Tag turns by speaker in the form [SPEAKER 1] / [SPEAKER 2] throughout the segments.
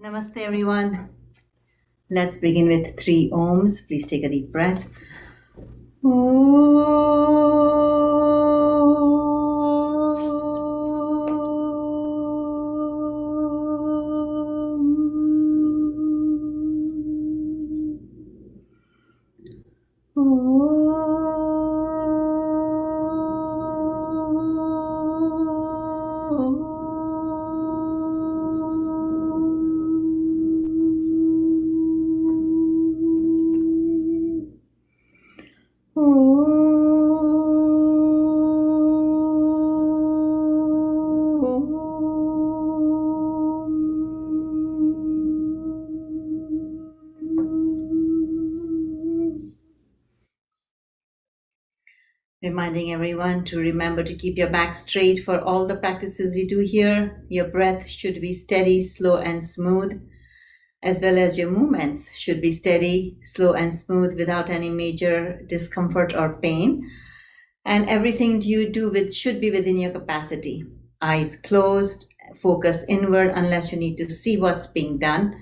[SPEAKER 1] Namaste, everyone. Let's begin with three ohms. Please take a deep breath. Reminding everyone to remember to keep your back straight for all the practices we do here. Your breath should be steady, slow, and smooth, as well as your movements should be steady, slow, and smooth without any major discomfort or pain. And everything you do should be within your capacity. Eyes closed, focus inward unless you need to see what's being done.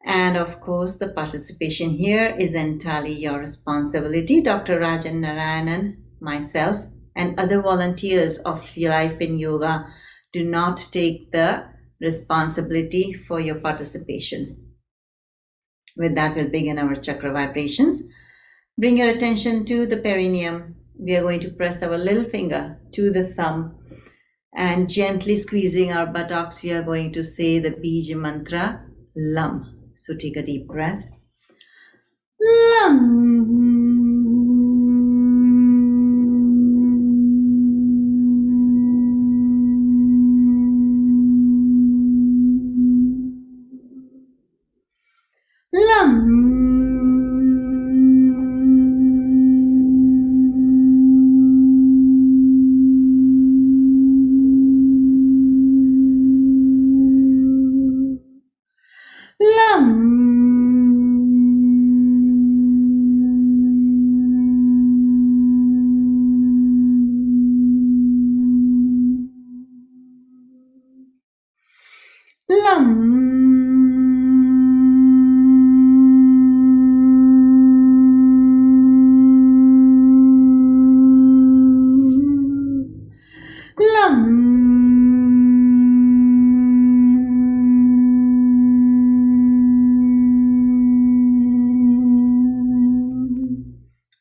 [SPEAKER 1] And of course, the participation here is entirely your responsibility. Dr. Rajan Narayanan, myself, and other volunteers of Life in Yoga do not take the responsibility for your participation. With that, we'll begin our chakra vibrations. Bring your attention to the perineum. We are going to press our little finger to the thumb and gently squeezing our buttocks, we are going to say the Bija mantra, LUM. So take a deep breath. LUM.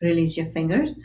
[SPEAKER 1] Release your fingers.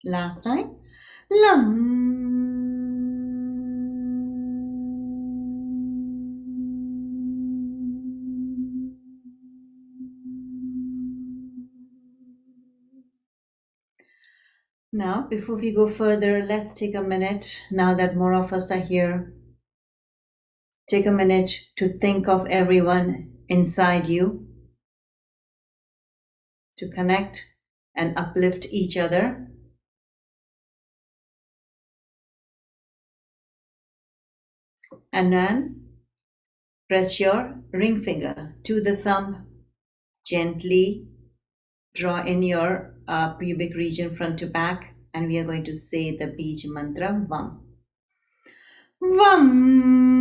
[SPEAKER 1] Last time. Now, before we go further, let's take a minute, now that more of us are here, take a minute to think of everyone inside you, to connect and uplift each other. And then press your ring finger to the thumb, gently draw in your pubic region front to back, and we are going to say the Bij mantra, VAM. VAM.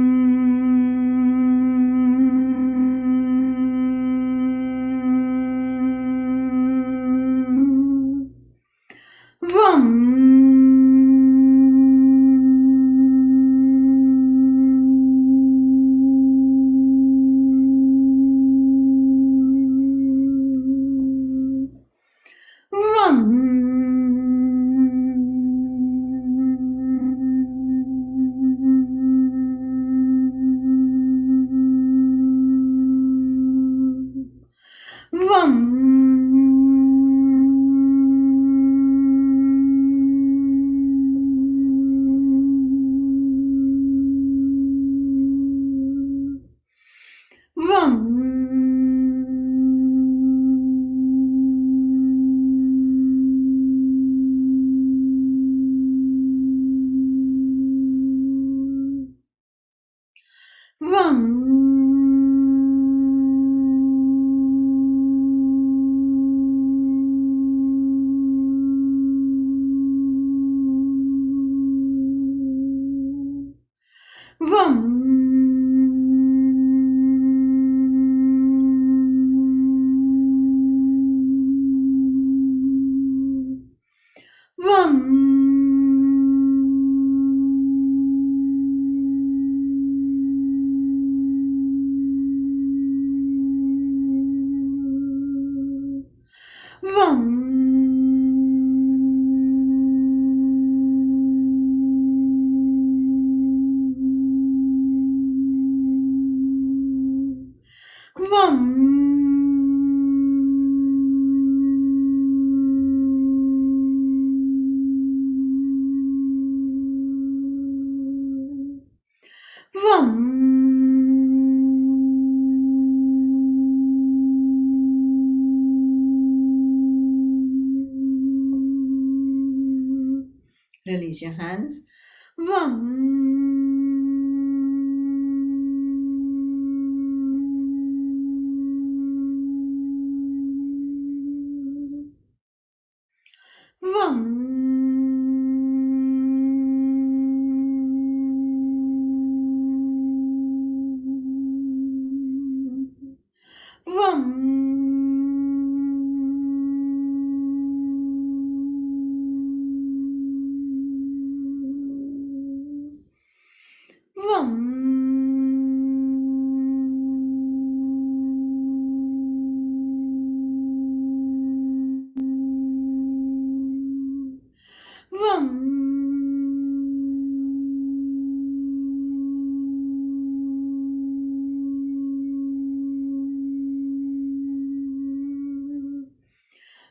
[SPEAKER 1] VAM. Vam. Vam. Vam. Vam. Vam. Vam. Release your hands. Vam. Vam. Vam. Vam. Vam.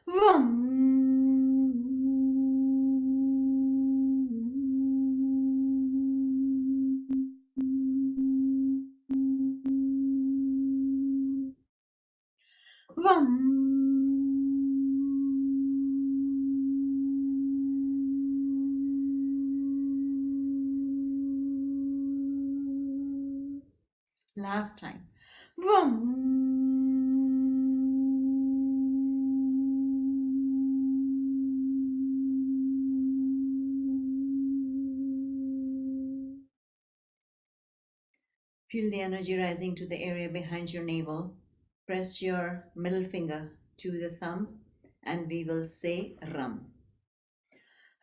[SPEAKER 1] Vam. Vam. Last time. Vam. Feel the energy rising to the area behind your navel. Press your middle finger to the thumb and we will say Ram.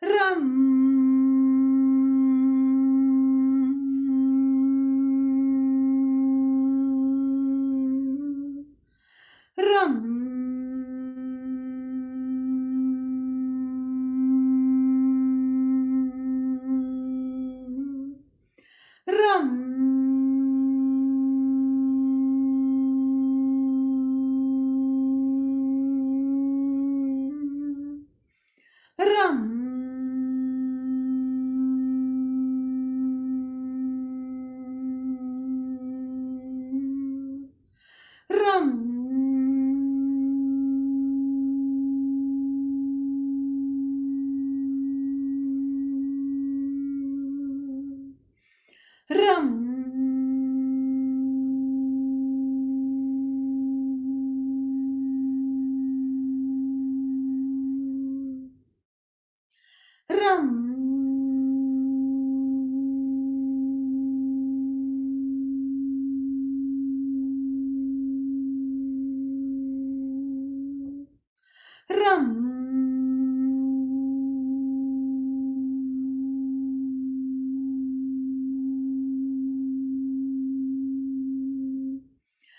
[SPEAKER 1] Ram. Ram. Ram. Ram. Ram. Ram. Ram. Ram. Ram.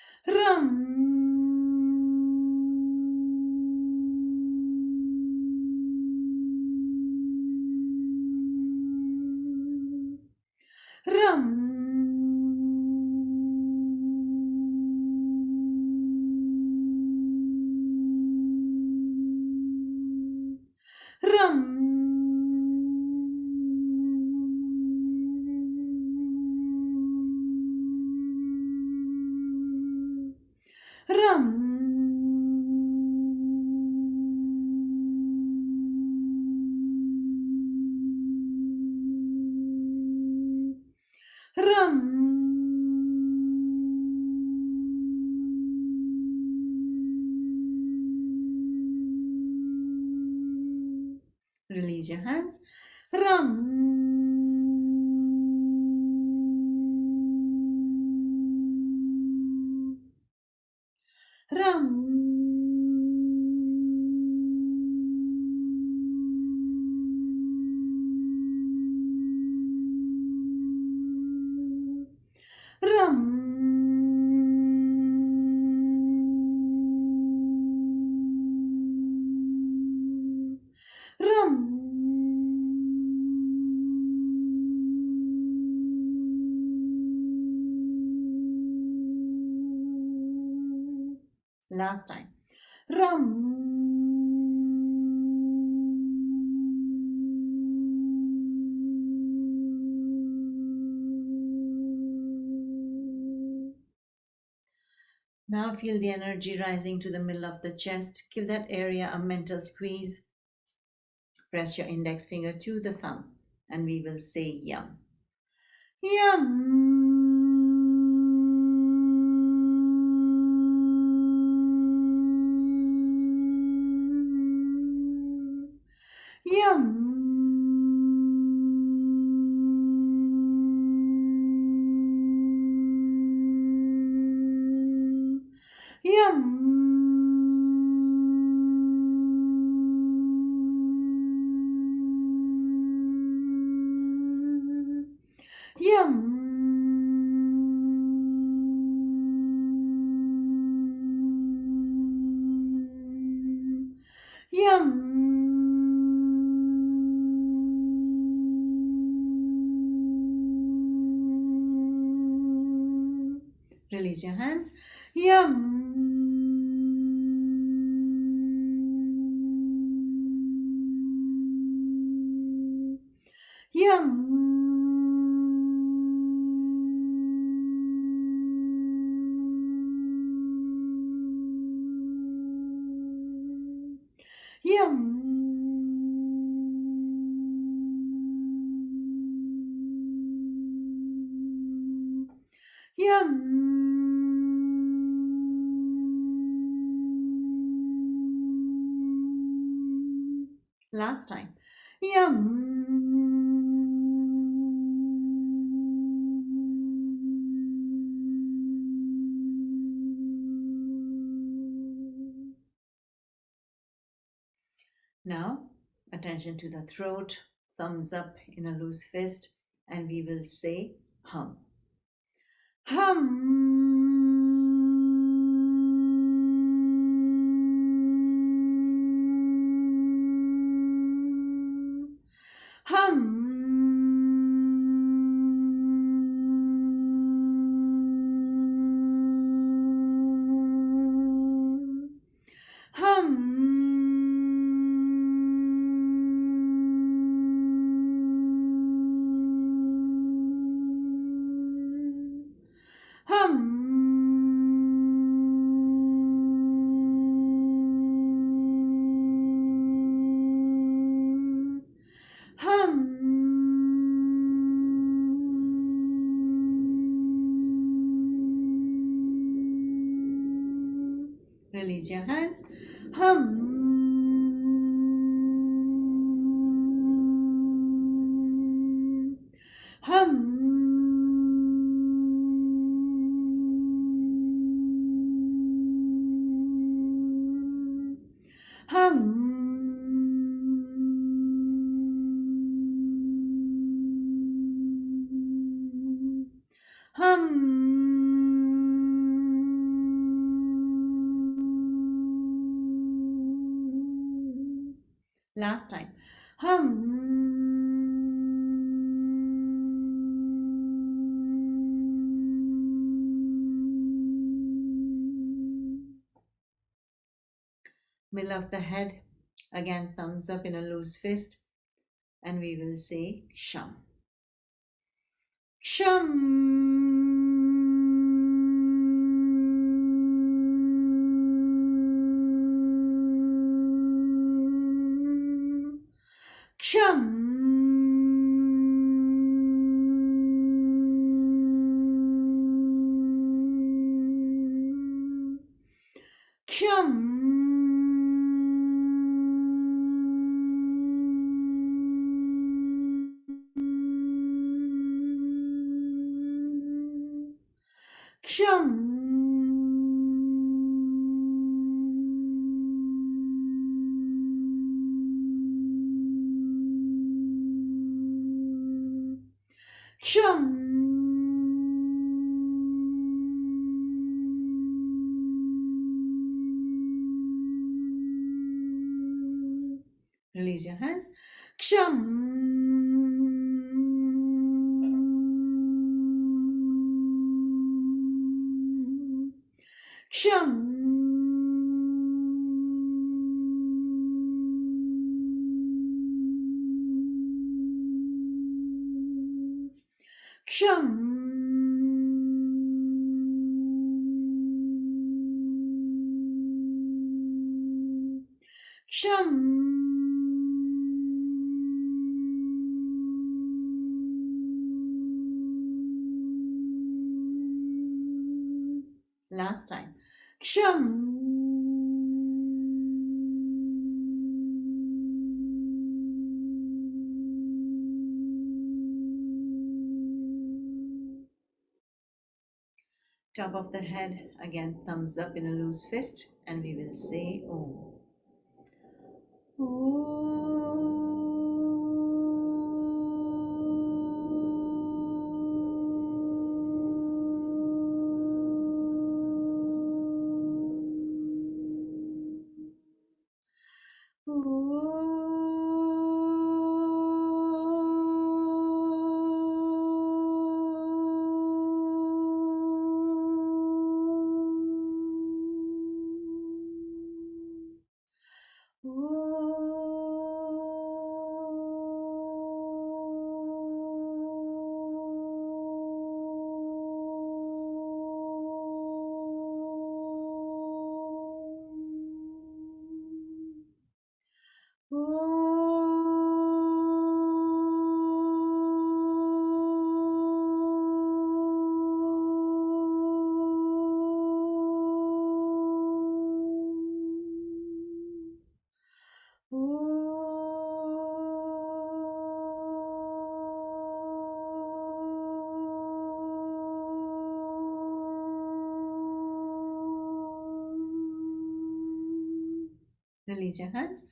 [SPEAKER 1] Ram. Ram. Ram. Ram. Release your hands. Ram. Ram. Ram. Ram. Last time. Ram. Now feel the energy rising to the middle of the chest. Give that area a mental squeeze. Press your index finger to the thumb and we will say yum. Yum. Yum. Yum. Yum. Yum. Release your hands. Yum. Yum. Yum. Yum. Last time. Yum. Now, attention to the throat, thumbs up in a loose fist, and we will say hum. Hum. Hum. Hum. Hum. Hum. Release your hands. Hum. Hum. Hum. Hum. Last time. Hum. Middle of the head. Again, thumbs up in a loose fist. And we will say shum. Shum. Shum. Shum. Ksham. Ksham. Release your hands. Ksham. Ksham. Ksham. Ksham. Last time. Ksham. Top of the head, again, thumbs up in a loose fist, and we will say Om. Release your hands.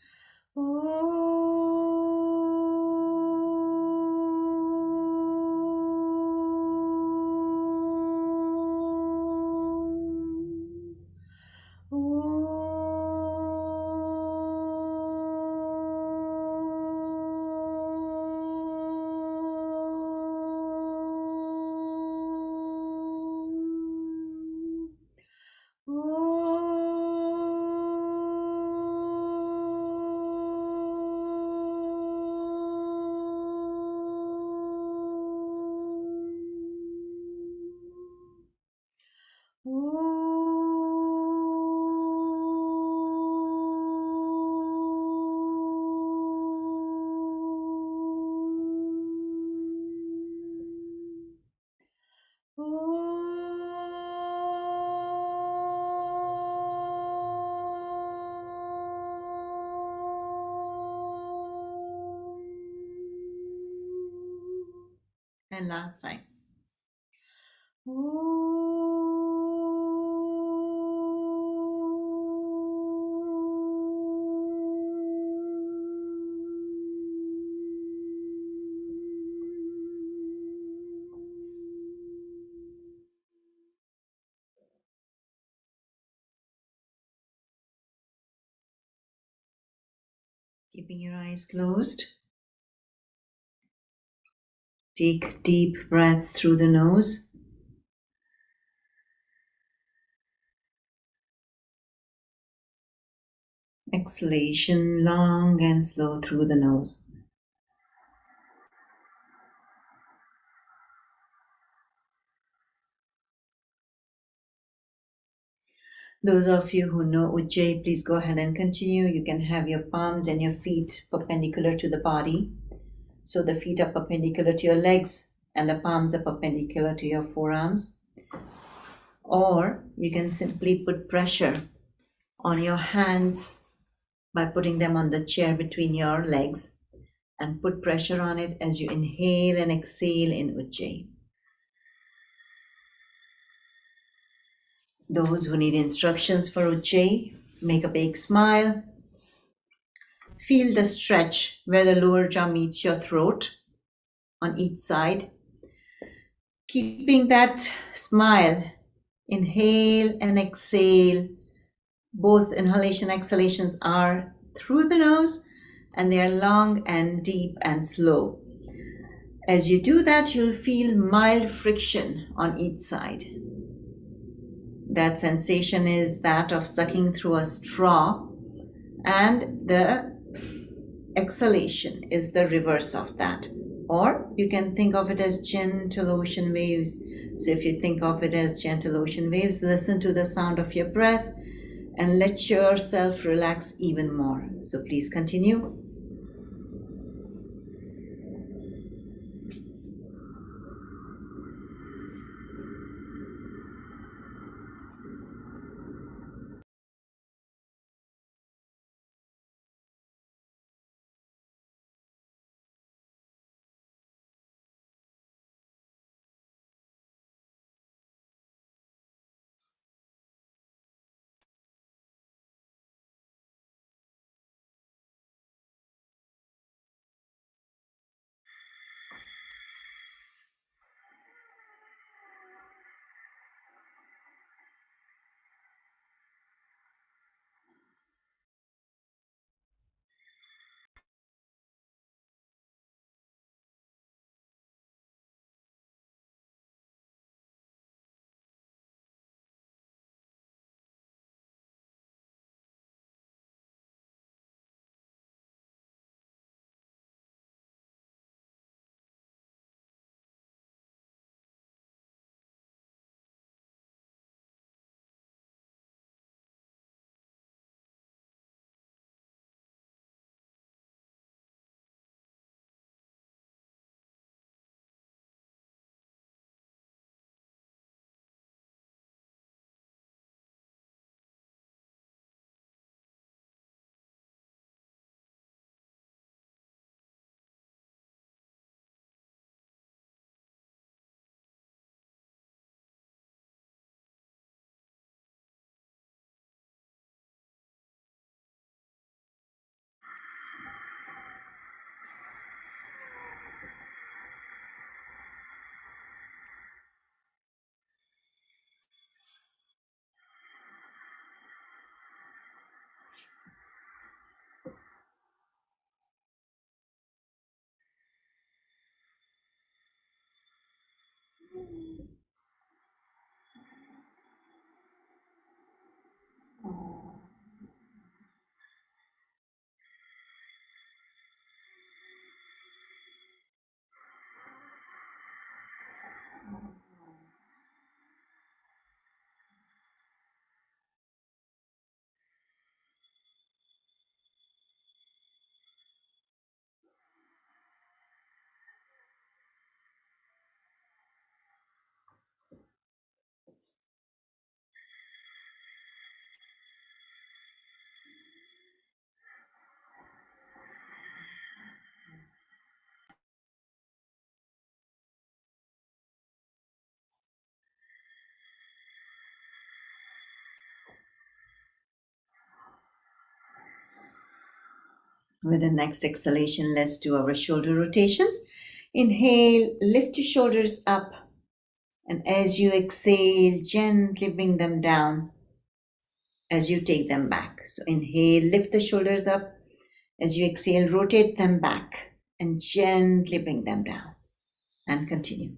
[SPEAKER 1] And last time. Keeping your eyes closed. Take deep breaths through the nose. Exhalation long and slow through the nose. Those of you who know Ujjayi, please go ahead and continue. You can have your palms and your feet perpendicular to the body. So the feet are perpendicular to your legs and the palms are perpendicular to your forearms. Or you can simply put pressure on your hands by putting them on the chair between your legs and put pressure on it as you inhale and exhale in Ujjayi. Those who need instructions for Ujjayi, make a big smile. Feel the stretch where the lower jaw meets your throat on each side. Keeping that smile, inhale and exhale. Both inhalation exhalations are through the nose and they are long and deep and slow. As you do that, you'll feel mild friction on each side. That sensation is that of sucking through a straw, and the exhalation is the reverse of that. Or you can think of it as gentle ocean waves. So if you think of it as gentle ocean waves, listen to the sound of your breath and let yourself relax even more. So please continue. With the next exhalation, let's do our shoulder rotations. Inhale, lift your shoulders up, and as you exhale, gently bring them down as you take them back. So inhale, lift the shoulders up. As you exhale, rotate them back and gently bring them down. And continue.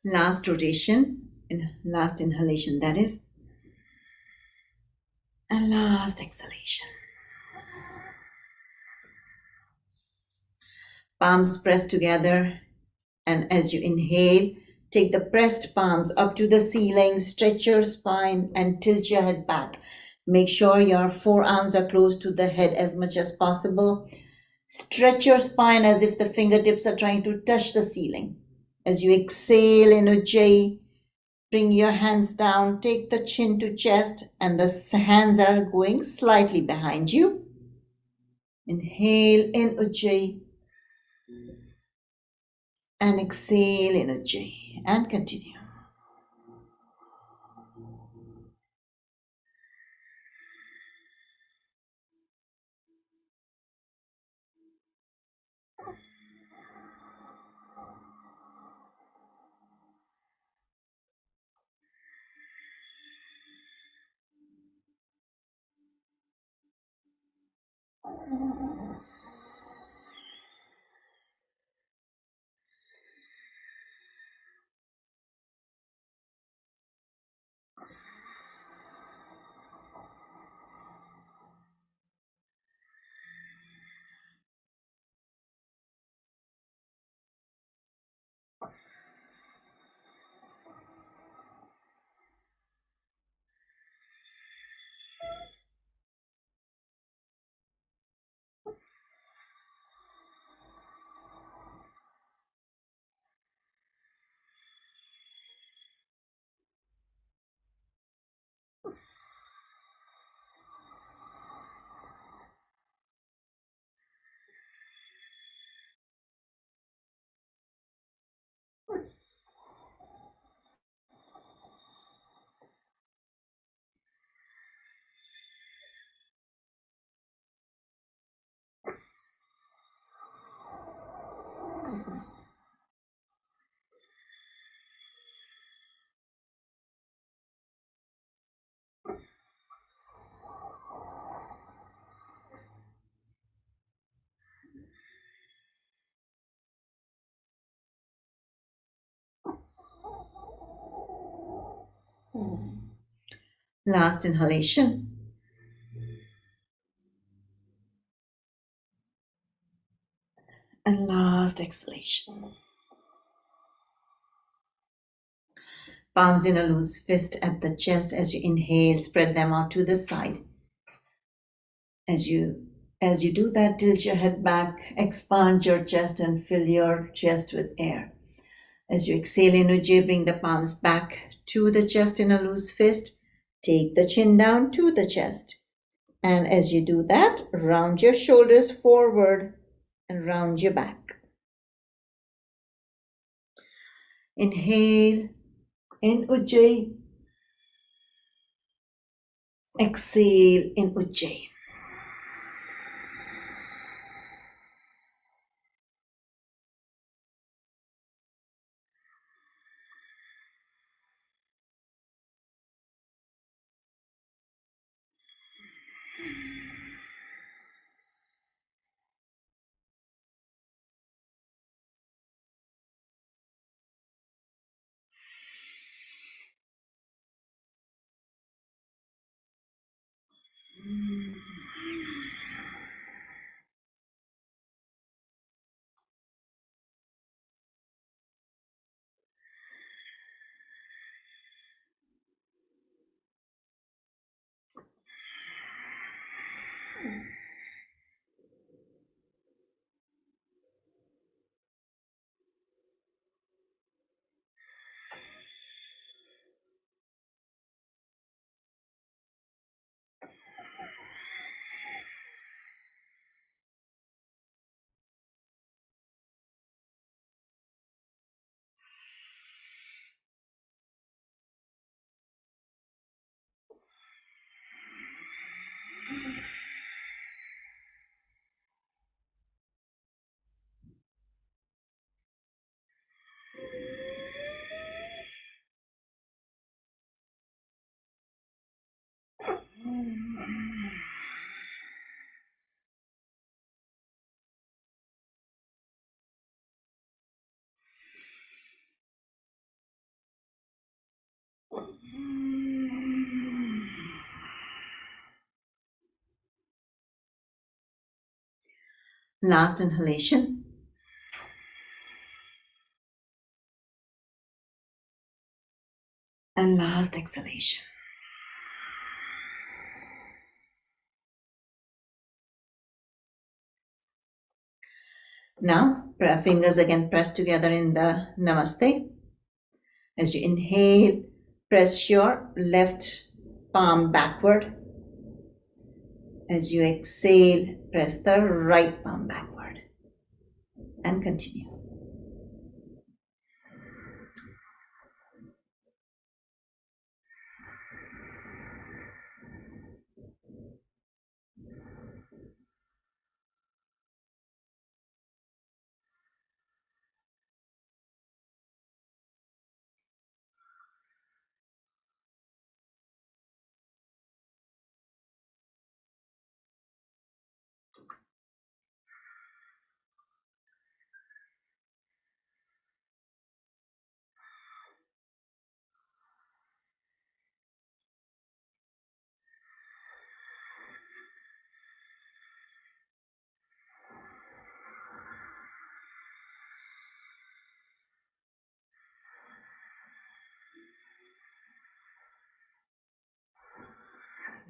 [SPEAKER 1] Last rotation, last inhalation, that is, and last exhalation. Palms pressed together, and as you inhale, take the pressed palms up to the ceiling, stretch your spine, and tilt your head back. Make sure your forearms are close to the head as much as possible. Stretch your spine as if the fingertips are trying to touch the ceiling. As you exhale in Ujjayi, bring your hands down, take the chin to chest, and the hands are going slightly behind you. Inhale in Ujjayi and exhale in Ujjayi and continue. Last inhalation. And last exhalation. Palms in a loose fist at the chest as you inhale, spread them out to the side. As you do that, tilt your head back, expand your chest and fill your chest with air. As you exhale in Ujjayi, bring the palms back to the chest in a loose fist. Take the chin down to the chest. And as you do that, round your shoulders forward and round your back. Inhale in Ujjayi. Exhale in Ujjayi. Last inhalation. And last exhalation. Now, fingers again pressed together in the Namaste. As you inhale, press your left palm backward. As you exhale, press the right palm backward. And continue.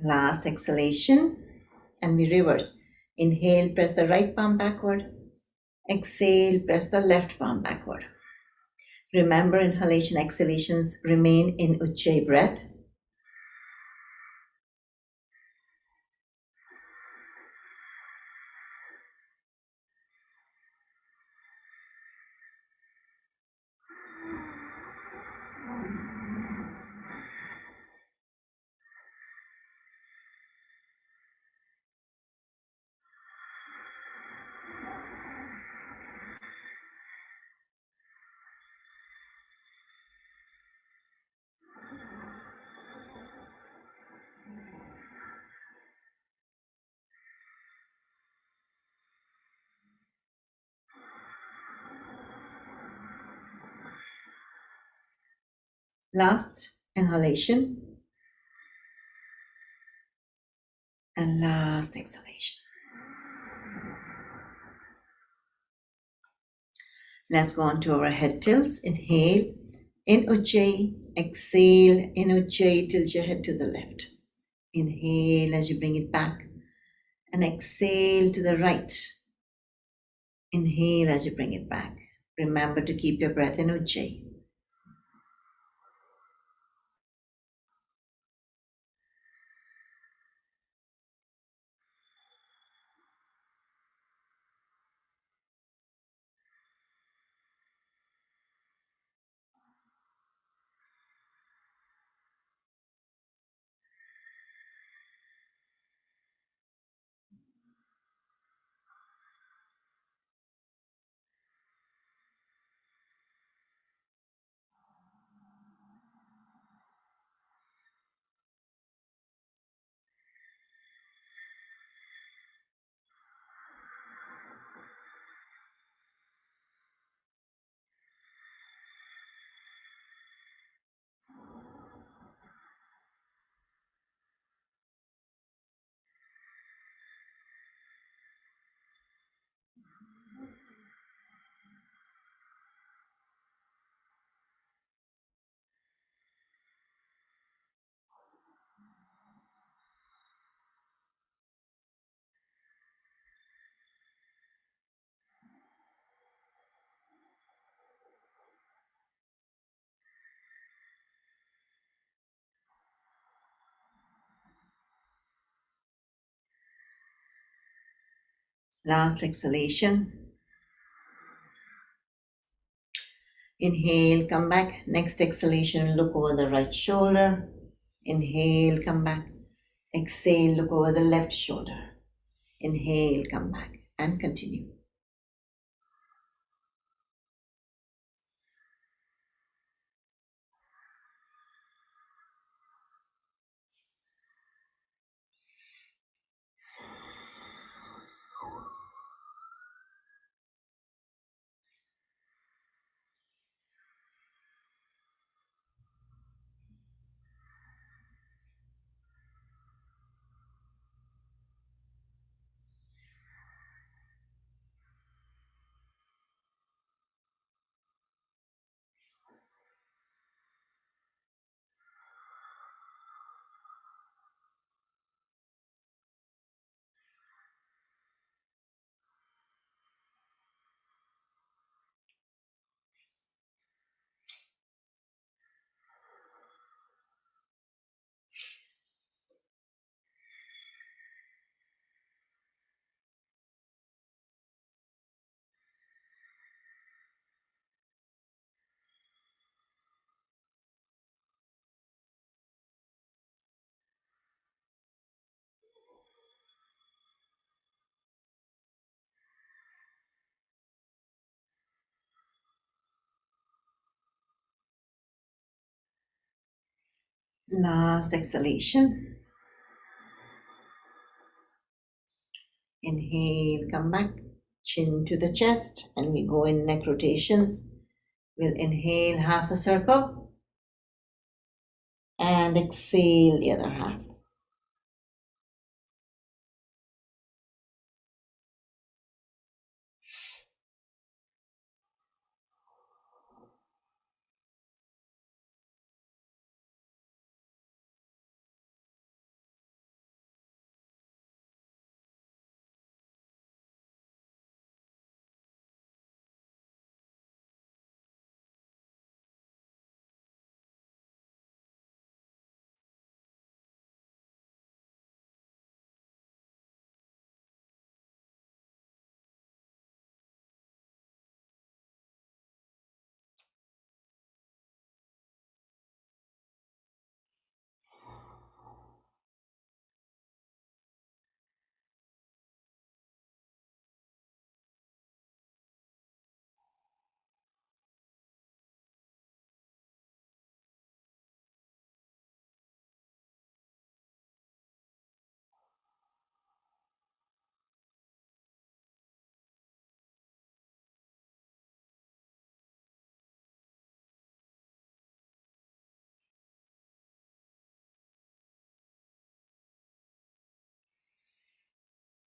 [SPEAKER 1] Last exhalation. And we reverse. Inhale, press the right palm backward. Exhale, press the left palm backward. Remember, inhalation, exhalations remain in Ujjayi breath. Last inhalation and last exhalation. Let's go on to our head tilts. Inhale in Ujjayi, exhale in Ujjayi, tilt your head to the left. Inhale as you bring it back and exhale to the right. Inhale as you bring it back. Remember to keep your breath in Ujjayi. Last exhalation. Inhale, come back. Next exhalation, look over the right shoulder. Inhale, come back. Exhale, look over the left shoulder. Inhale, come back and continue. Last exhalation. Inhale, come back, chin to the chest, and we go in neck rotations. We'll inhale half a circle and exhale the other half.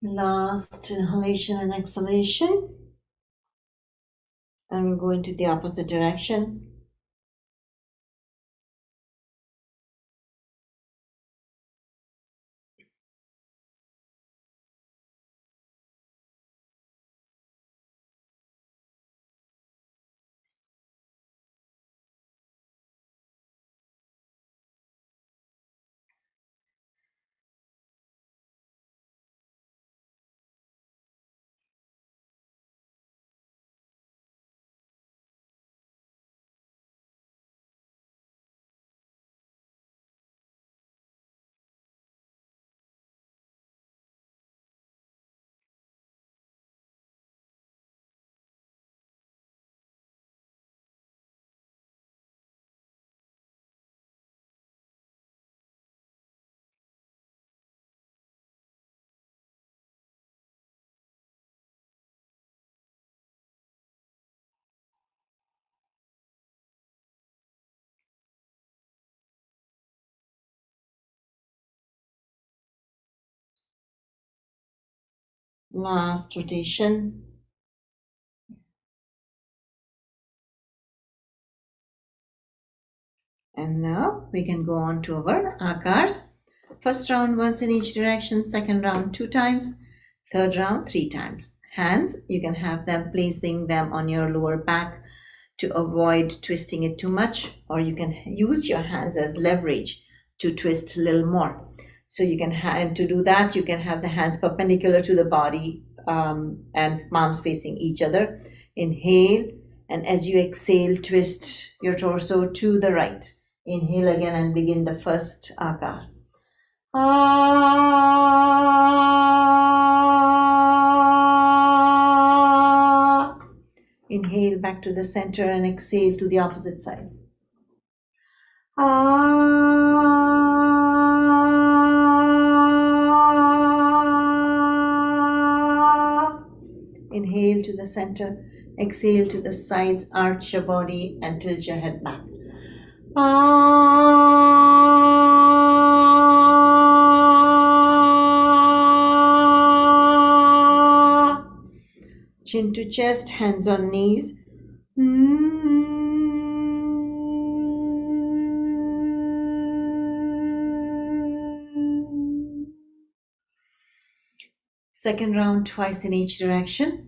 [SPEAKER 1] Last inhalation and exhalation. And we'll go into the opposite direction. Last rotation. And now we can go on to our akars. First round once in each direction, second round 2 times, third round 3 times. Hands, you can have them placing them on your lower back to avoid twisting it too much, or you can use your hands as leverage to twist a little more. So you can to do that, you can have the hands perpendicular to the body and palms facing each other. Inhale, and as you exhale, twist your torso to the right. Inhale again and begin the first akar. Inhale back to the center and exhale to the opposite side. Inhale to the center, exhale to the sides, arch your body and tilt your head back. Chin to chest, hands on knees. Second round twice in each direction.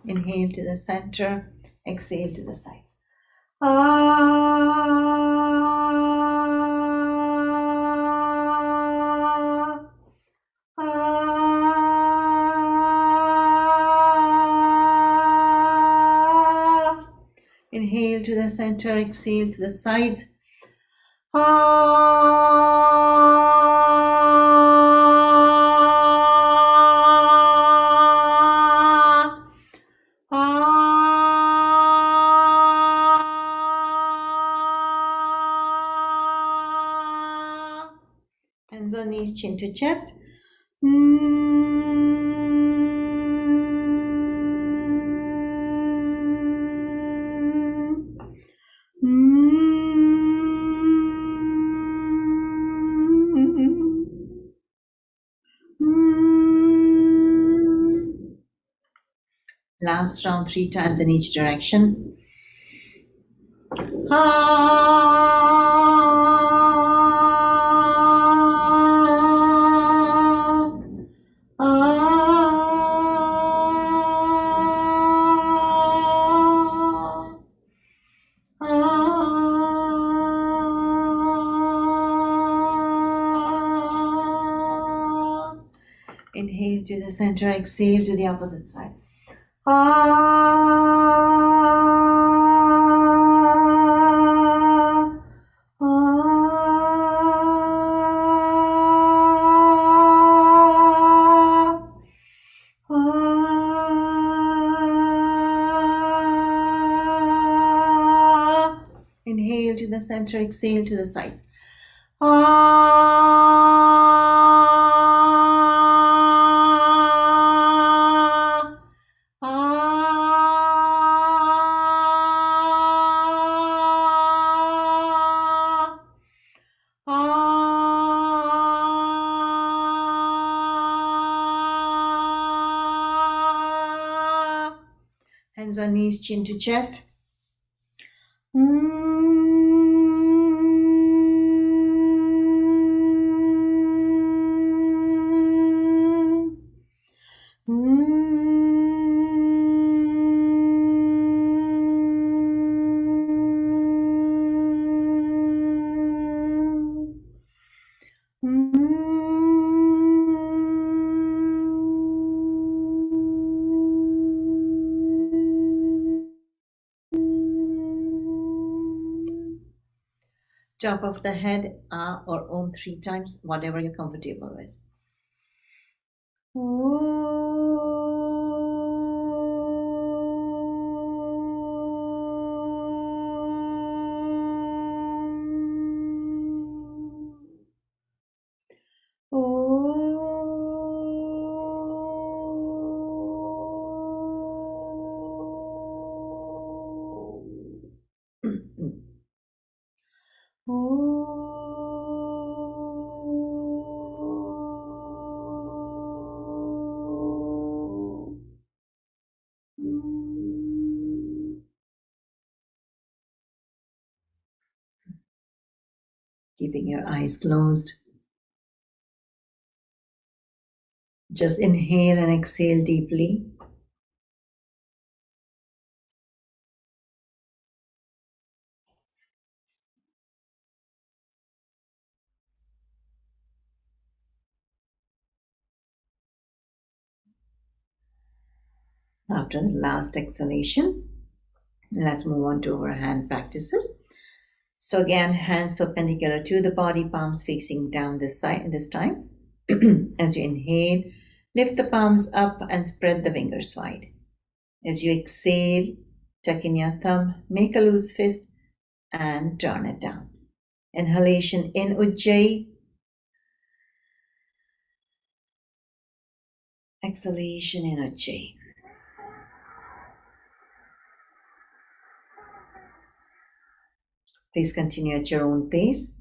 [SPEAKER 1] Inhale to the center, exhale to the sides. Inhale Inhale to the center, exhale to the sides. Hands on knees, chin to chest. Last round 3 times in each direction. Inhale to the center, exhale to the opposite side. Inhale to the center, exhale to the sides. Hands on knees, chin to chest. Top of the head, ah or om 3 times, whatever you're comfortable with. Keeping your eyes closed. Just inhale and exhale deeply. After the last exhalation, let's move on to our hand practices. So again, hands perpendicular to the body, palms facing down this side this time. As you inhale, lift the palms up and spread the fingers wide. As you exhale, tuck in your thumb, make a loose fist, and turn it down. Inhalation in Ujjayi. Exhalation in Ujjayi. Please continue at your own pace.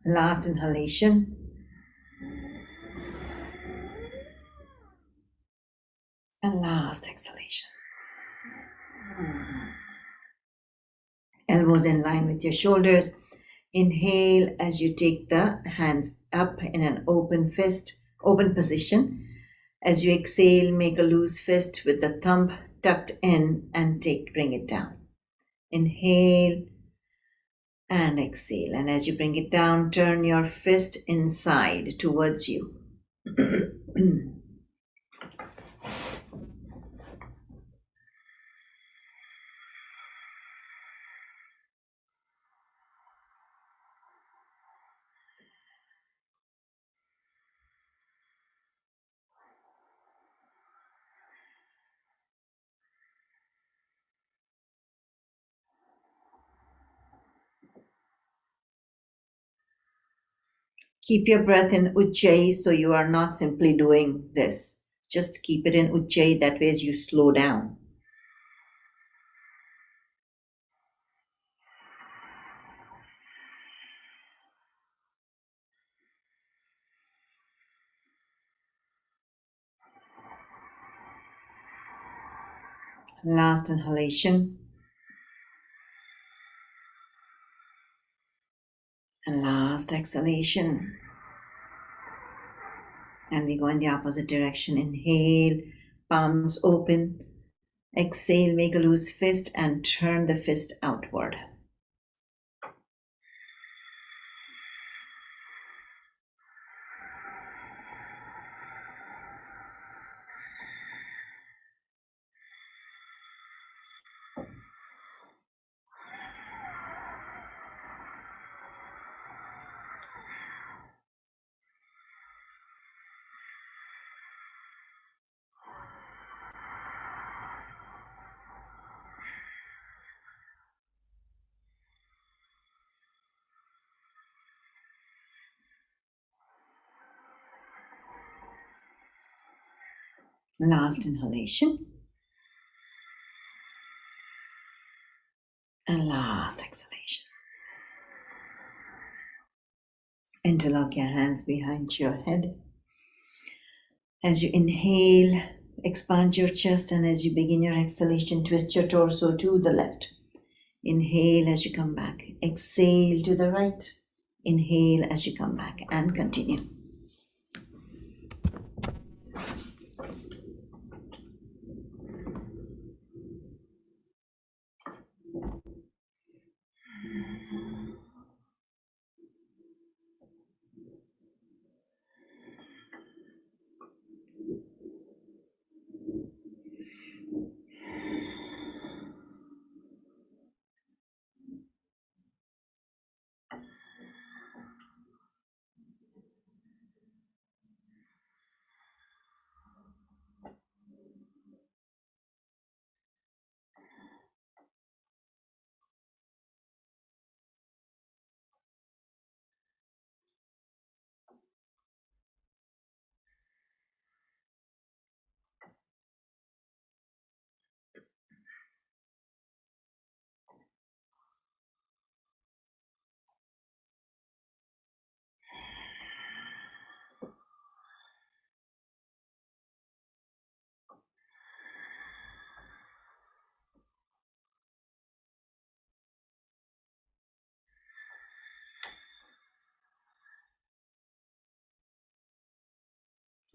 [SPEAKER 1] Last inhalation. And last exhalation. Elbows in line with your shoulders. Inhale as you take the hands up in an open fist, open position. As you exhale, make a loose fist with the thumb tucked in and bring it down. Inhale and exhale. And as you bring it down, turn your fist inside towards you. Keep your breath in Ujjayi so you are not simply doing this. Just keep it in Ujjayi, that way as you slow down. Last inhalation. And last exhalation. And we go in the opposite direction. Inhale, palms open. Exhale, make a loose fist and turn the fist outward. Last inhalation. And last exhalation. Interlock your hands behind your head. As you inhale, expand your chest, and as you begin your exhalation, twist your torso to the left. Inhale as you come back. Exhale to the right. Inhale as you come back, and continue.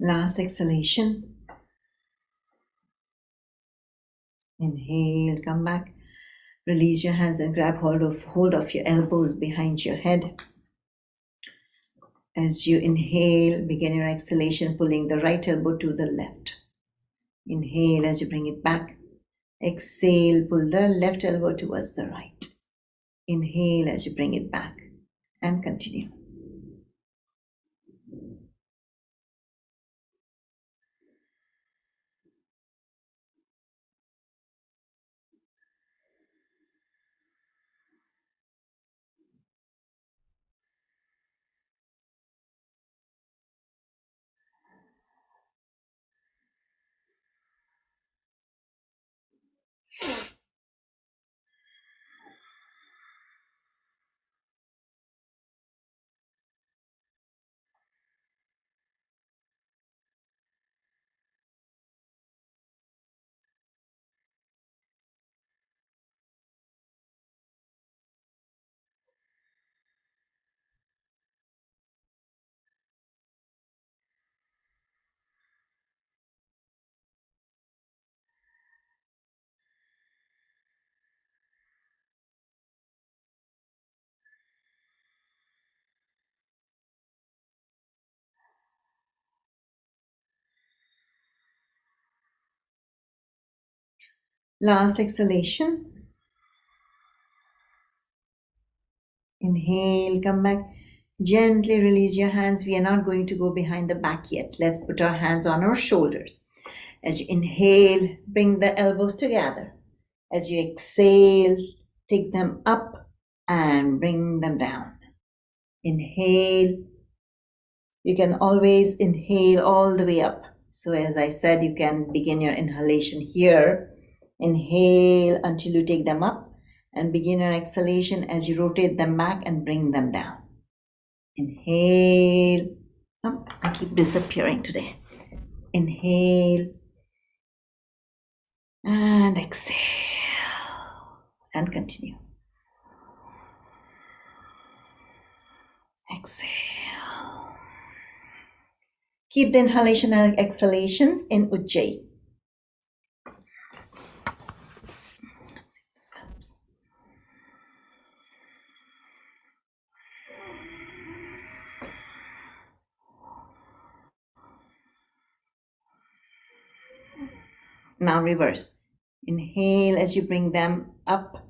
[SPEAKER 1] Last exhalation. Inhale, come back. Release your hands and grab hold of your elbows behind your head. As you inhale, begin your exhalation, pulling the right elbow to the left. Inhale as you bring it back. Exhale, pull the left elbow towards the right. Inhale as you bring it back, and continue. Last exhalation. Inhale, come back. Gently release your hands. We are not going to go behind the back yet. Let's put our hands on our shoulders. As you inhale, bring the elbows together. As you exhale, take them up and bring them down. Inhale. You can always inhale all the way up. So as I said, you can begin your inhalation here. Inhale until you take them up and begin your exhalation as you rotate them back and bring them down. Inhale. Oh, I keep disappearing today. Inhale and exhale and continue. Exhale. Keep the inhalation and exhalations in Ujjayi. Now reverse. Inhale as you bring them up.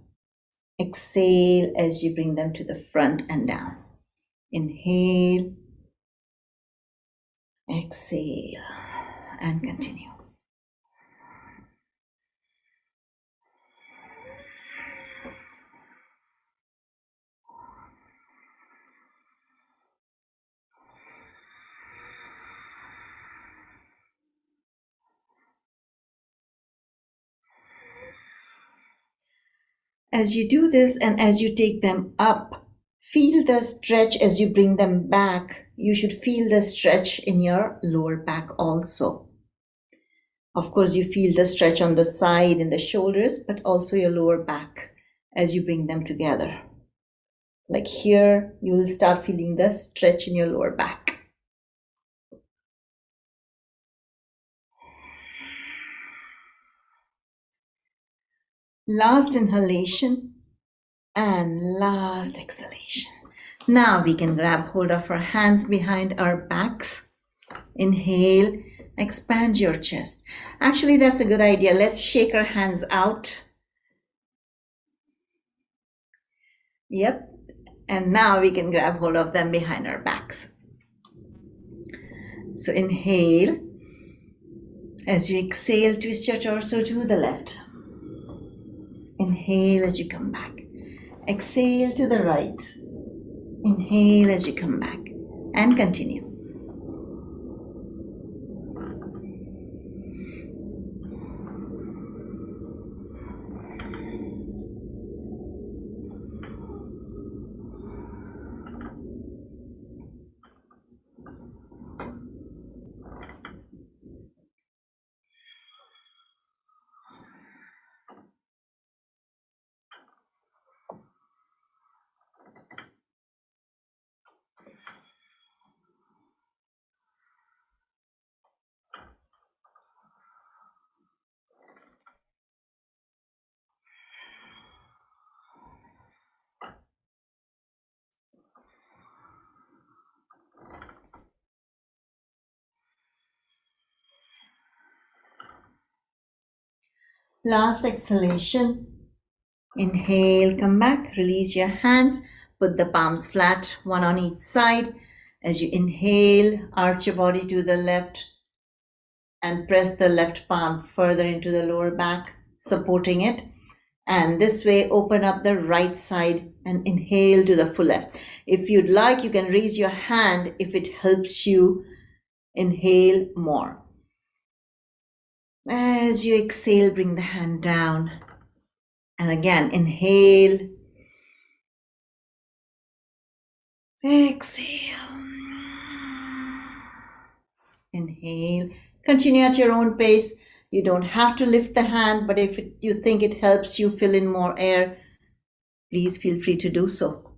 [SPEAKER 1] Exhale as you bring them to the front and down. Inhale. Exhale and continue. As you do this and as you take them up, feel the stretch as you bring them back. You should feel the stretch in your lower back also. Of course, you feel the stretch on the side in the shoulders, but also your lower back as you bring them together. Like here, you will start feeling the stretch in your lower back. Last inhalation and last exhalation. Now we can grab hold of our hands behind our backs. Inhale, expand your chest. Actually, that's a good idea. Let's shake our hands out. Yep. And now we can grab hold of them behind our backs. So inhale. As you exhale, twist your torso to the left. Inhale as you come back. Exhale to the right. Inhale as you come back. And continue. Last exhalation. Inhale, come back, release your hands, put the palms flat, one on each side. As you inhale, arch your body to the left and press the left palm further into the lower back, supporting it. And this way, open up the right side and inhale to the fullest. If you'd like, you can raise your hand if it helps you inhale more. As you exhale, bring the hand down. And again, inhale. Exhale. Inhale. Continue at your own pace. You don't have to lift the hand, but if you think it helps you fill in more air, please feel free to do so.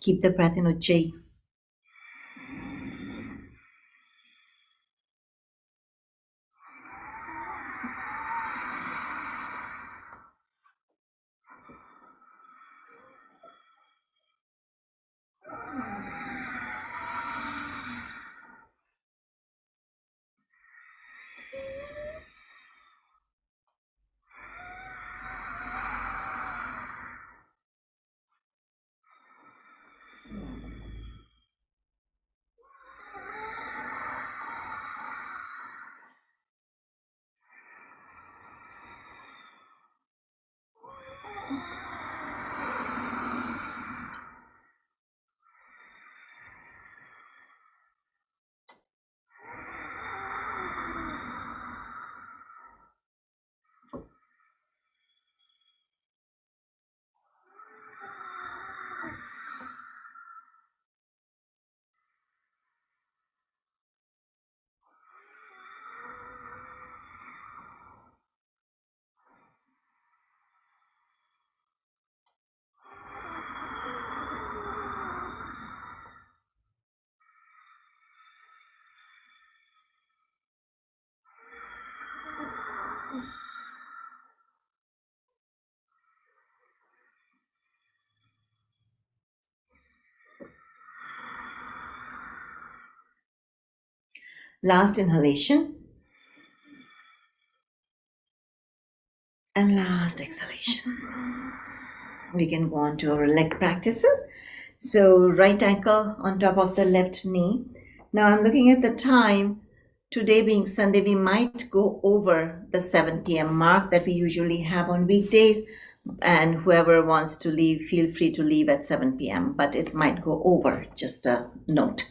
[SPEAKER 1] Keep the breath in Ujjayi. Last inhalation and last exhalation. We can go on to our leg practices. So right ankle on top of the left knee. Now I'm looking at the time. Today being Sunday, we might go over the 7 p.m. mark that we usually have on weekdays. And whoever wants to leave, feel free to leave at 7 p.m. But it might go over, just a note.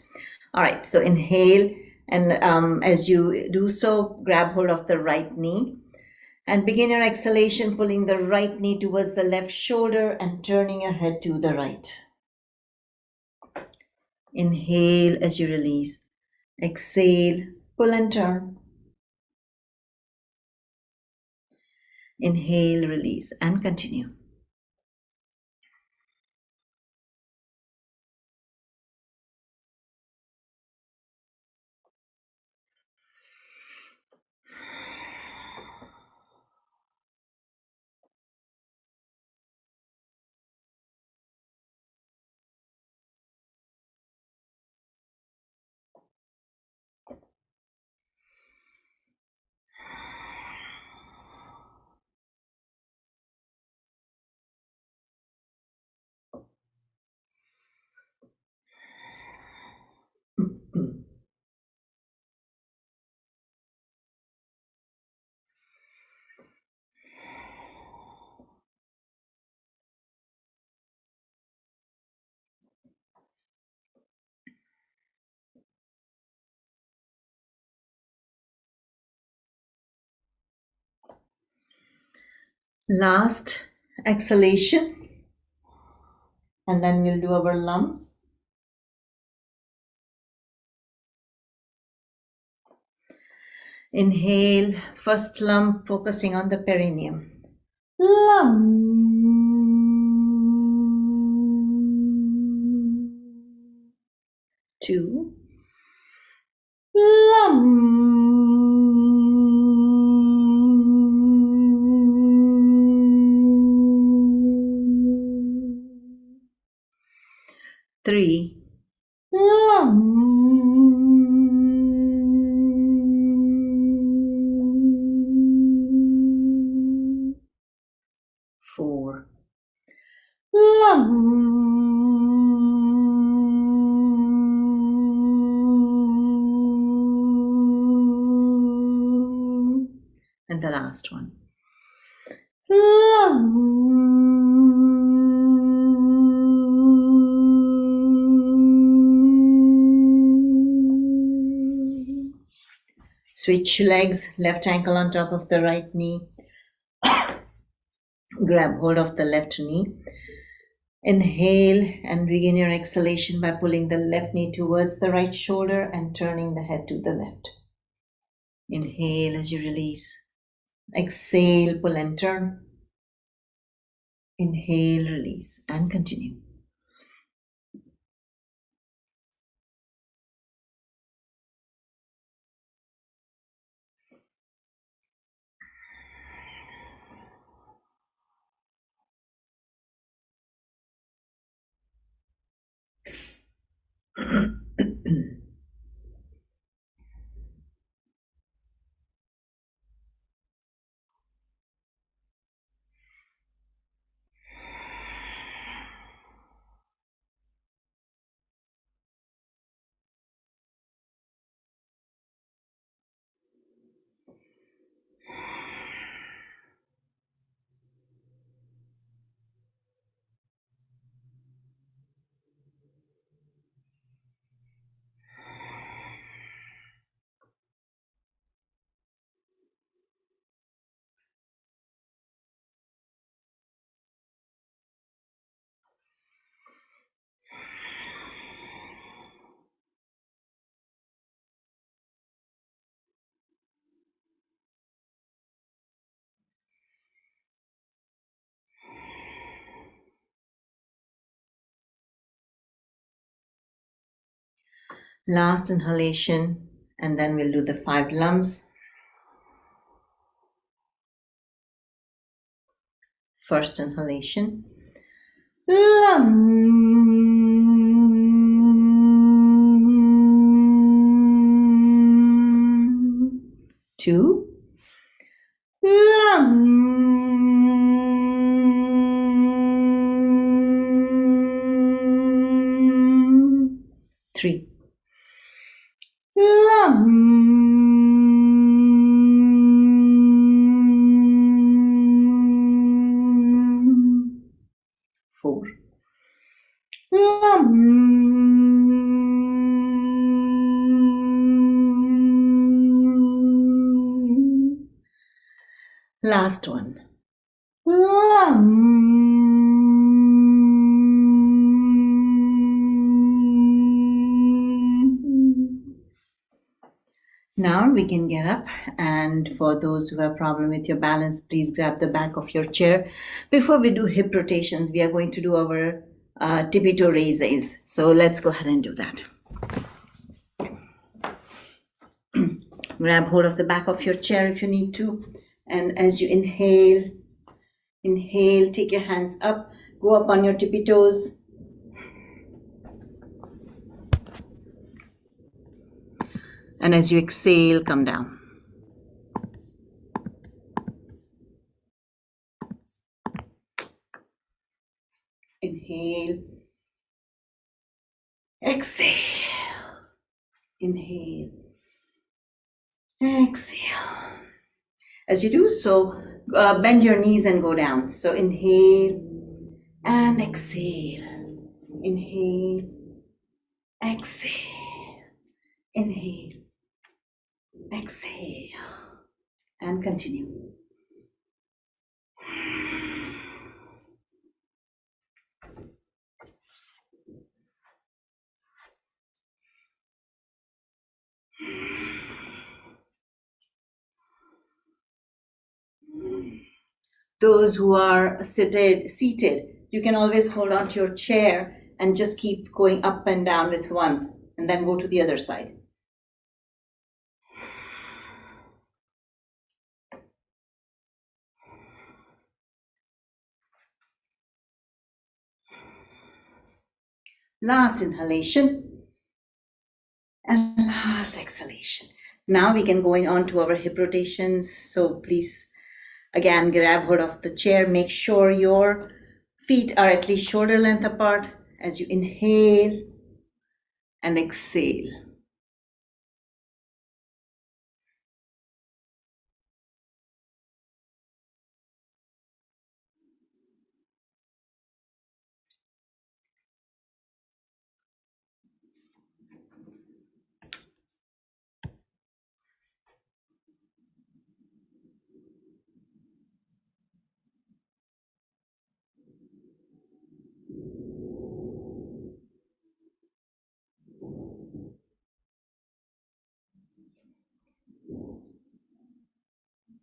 [SPEAKER 1] All right, so inhale. And as you do so, grab hold of the right knee. And begin your exhalation, pulling the right knee towards the left shoulder and turning your head to the right. Inhale as you release. Exhale, pull and turn. Inhale, release, and continue. Last exhalation, and then we'll do our lumps. Inhale, first lump, focusing on the perineum. Lump. 2. Lump. 3. Lump. 4. Lump. And the last one. Switch legs, left ankle on top of the right knee. Grab hold of the left knee. Inhale and begin your exhalation by pulling the left knee towards the right shoulder and turning the head to the left. Inhale as you release. Exhale, pull and turn. Inhale, release, and continue. Last inhalation, and then we'll do the 5 lumps. First inhalation. Lum. 2, 3, 4, 1. Last one. Now we can get up, and for those who have problem with your balance, please grab the back of your chair. Before we do hip rotations, we are going to do our tippy toe raises. So let's go ahead and do that. Grab hold of the back of your chair if you need to, and as you inhale, take your hands up, go up on your tippy toes. And as you exhale, come down. Inhale, exhale, inhale, exhale. As you do so, bend your knees and go down. So inhale and exhale, inhale, exhale, inhale, exhale, and continue. Those who are seated, you can always hold on to your chair and just keep going up and down with one, and then go to the other side. Last inhalation and last exhalation. Now we can go on to our hip rotations. So please, again, grab hold of the chair. Make sure your feet are at least shoulder length apart as you inhale and exhale.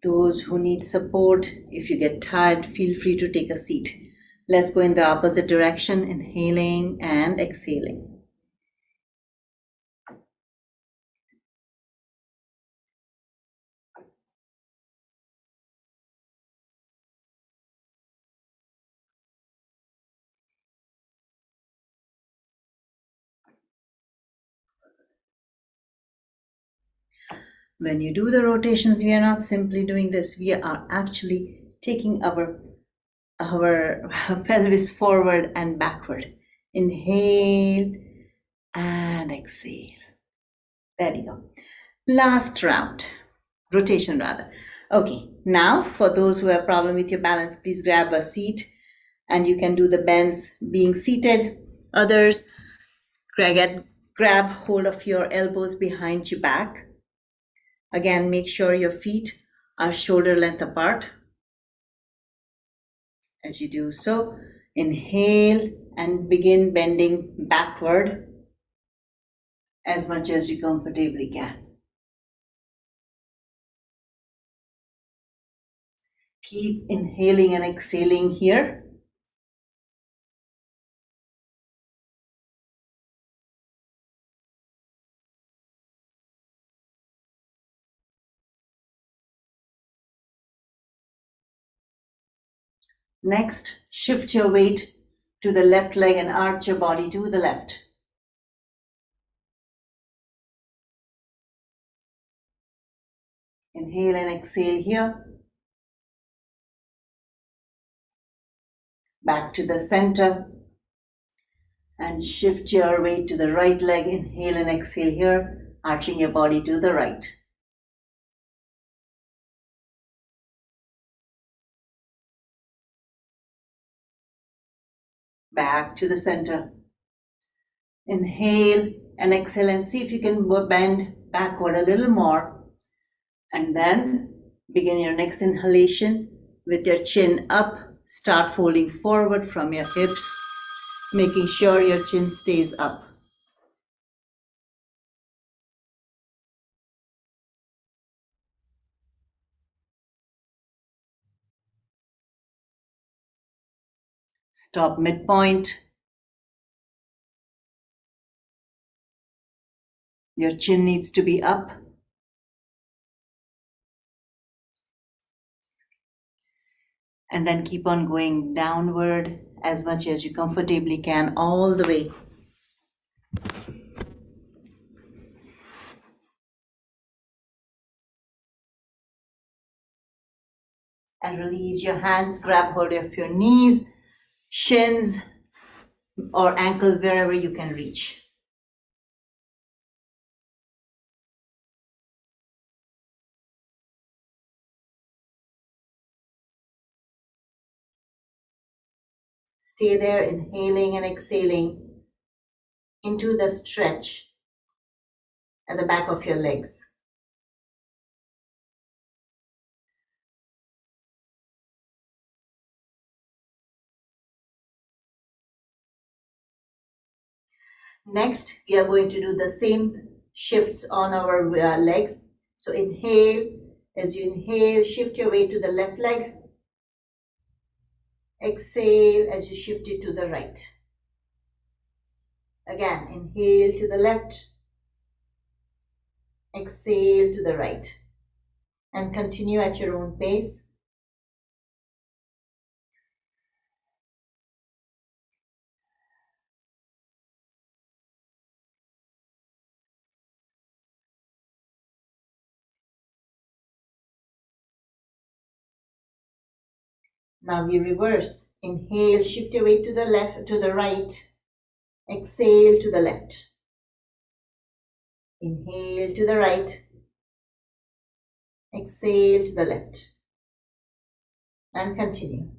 [SPEAKER 1] Those who need support, if you get tired, feel free to take a seat. Let's go in the opposite direction, inhaling and exhaling. When you do the rotations, we are not simply doing this, we are actually taking our pelvis forward and backward. Inhale and exhale. There you go. Last round, rotation rather. Okay, now for those who have problem with your balance, please grab a seat and you can do the bends being seated. Others, grab hold of your elbows behind your back. Again, make sure your feet are shoulder length apart. As you do so, inhale and begin bending backward as much as you comfortably can. Keep inhaling and exhaling here. Next, shift your weight to the left leg and arch your body to the left. Inhale and exhale here. Back to the center. And shift your weight to the right leg. Inhale and exhale here, arching your body to the right. Back to the center. Inhale and exhale and see if you can bend backward a little more. And then begin your next inhalation with your chin up. Start folding forward from your hips, making sure your chin stays up. Stop midpoint. Your chin needs to be up. And then keep on going downward as much as you comfortably can, all the way. And release your hands, grab hold of your knees, shins, or ankles, wherever you can reach. Stay there, inhaling and exhaling into the stretch at the back of your legs. Next, we are going to do the same shifts on our legs. So inhale. As you inhale, shift your weight to the left leg. Exhale as you shift it to the right. Again, inhale to the left. Exhale to the right. And continue at your own pace. Now we reverse. Inhale, shift your weight to the left, to the right. Exhale to the left. Inhale to the right. Exhale to the left. And continue.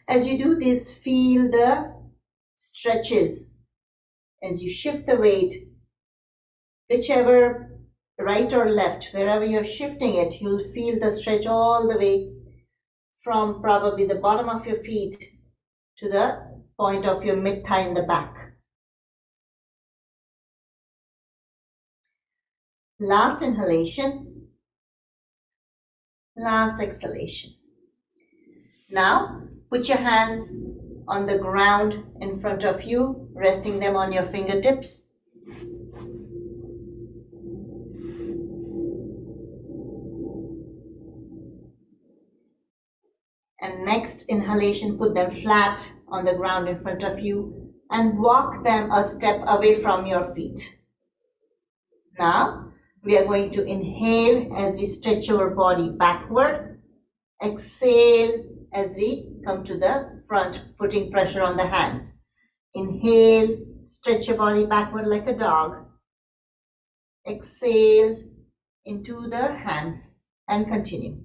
[SPEAKER 1] As you do this, feel the stretches. As you shift the weight, whichever right or left, wherever you're shifting it, you'll feel the stretch all the way from probably the bottom of your feet to the point of your mid-thigh in the back. Last inhalation, last exhalation. Now, put your hands on the ground in front of you, resting them on your fingertips. And next inhalation, put them flat on the ground in front of you and walk them a step away from your feet. Now, we are going to inhale as we stretch our body backward. Exhale as we come to the front, putting pressure on the hands. Inhale, stretch your body backward like a dog. Exhale into the hands and continue.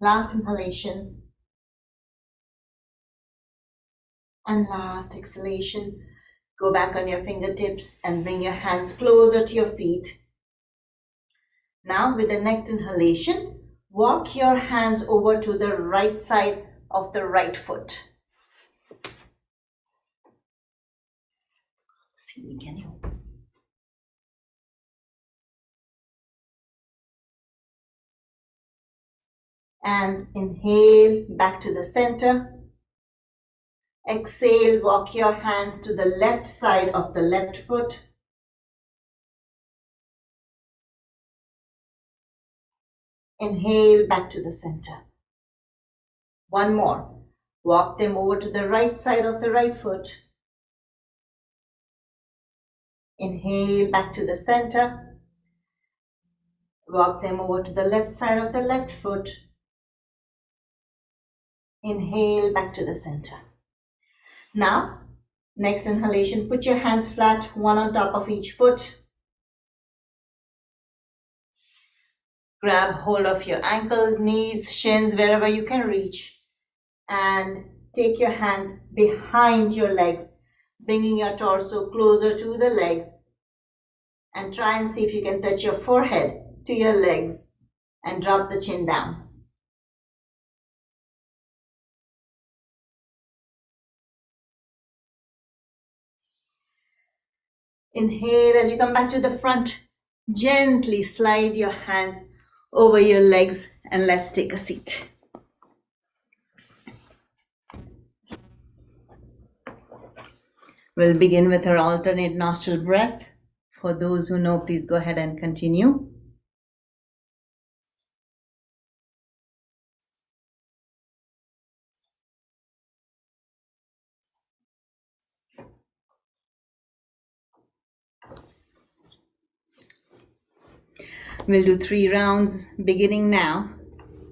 [SPEAKER 1] Last inhalation and last exhalation. Go back on your fingertips and bring your hands closer to your feet. Now with the next inhalation, walk your hands over to the right side of the right foot. See me, can you? And inhale back to the center. Exhale, walk your hands to the left side of the left foot. Inhale back to the center. One more. Walk them over to the right side of the right foot. Inhale back to the center. Walk them over to the left side of the left foot. Inhale back to the center. Now, next inhalation, put your hands flat, one on top of each foot. Grab hold of your ankles, knees, shins, wherever you can reach. And take your hands behind your legs, bringing your torso closer to the legs. And try and see if you can touch your forehead to your legs and drop the chin down. Inhale as you come back to the front. Gently slide your hands over your legs and let's take a seat. We'll begin with our alternate nostril breath. For those who know, please go ahead and continue. We'll do 3 rounds beginning now.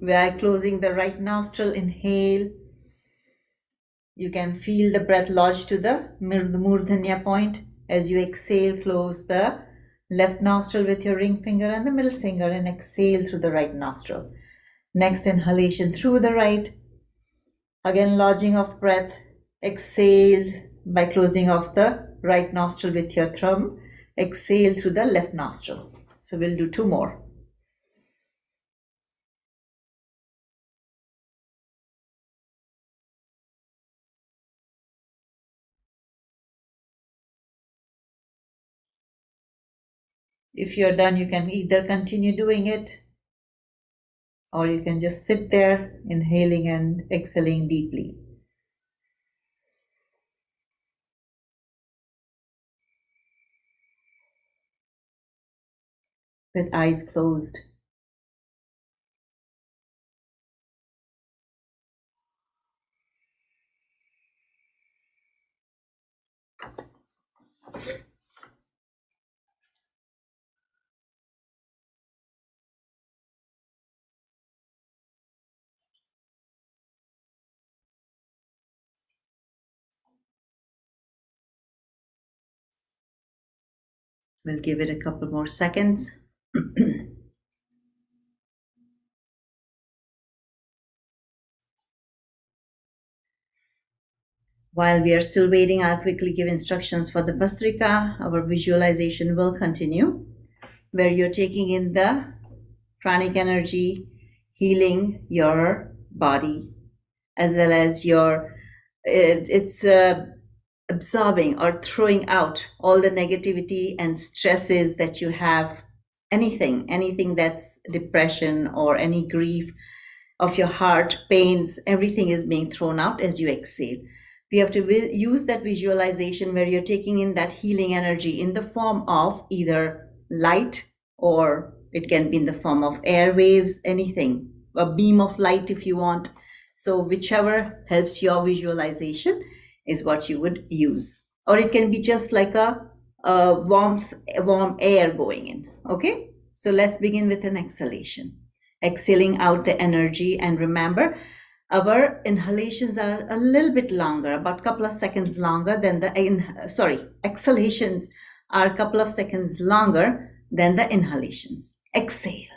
[SPEAKER 1] We are closing the right nostril. Inhale. You can feel the breath lodge to the Murdhanya point. As you exhale, close the left nostril with your ring finger and the middle finger and exhale through the right nostril. Next inhalation through the right. Again, lodging of breath. Exhale by closing off the right nostril with your thumb. Exhale through the left nostril. So we'll do 2 more. If you're done, you can either continue doing it or you can just sit there, inhaling and exhaling deeply. With eyes closed. We'll give it a couple more seconds. While we are still waiting, I'll quickly give instructions for the Bhastrika. Our visualization will continue, where you're taking in the pranic energy, healing your body, as well as it's absorbing or throwing out all the negativity and stresses that you have, anything that's depression or any grief of your heart, pains, everything is being thrown out as you exhale. We have to use that visualization where you're taking in that healing energy in the form of either light, or it can be in the form of air waves, anything, a beam of light if you want. So whichever helps your visualization is what you would use. Or it can be just like a warm air going in. Okay, so let's begin with an exhalation. Exhaling out the energy, and remember, our inhalations are a little bit longer, about a couple of seconds longer than exhalations are a couple of seconds longer than the inhalations. Exhale.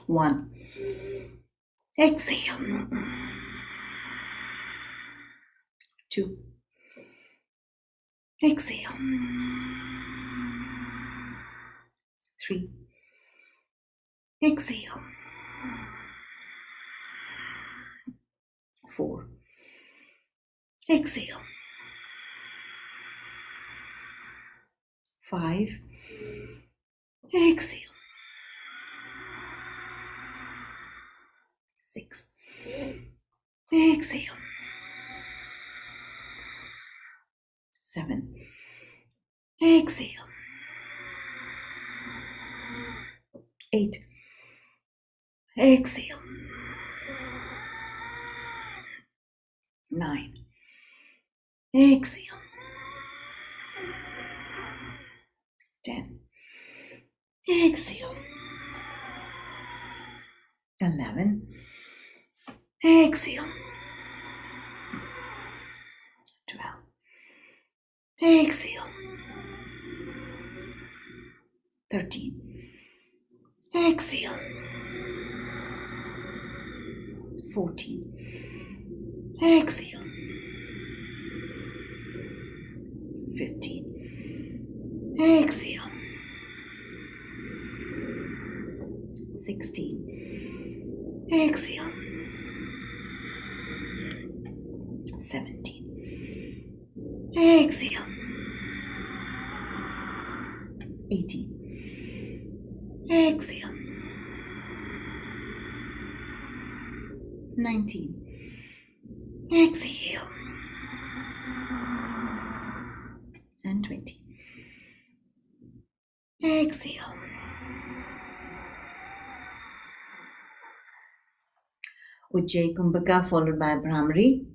[SPEAKER 1] 1. Exhale. 2. Exhale. 3. Exhale. 4. Exhale. 5. Exhale. 6. Exhale. 7. Exhale. 8. Exhale. 9. Exhale. 10. Exhale. 11. Exhale. 12. Exhale. 13. Exhale. 14. Exhale. 15. Exhale. 16. Exhale. 17. Exhale. 18. Exhale. 19. Exhale. And 20. Exhale. Ujjayi Kumbhaka followed by Bhramari.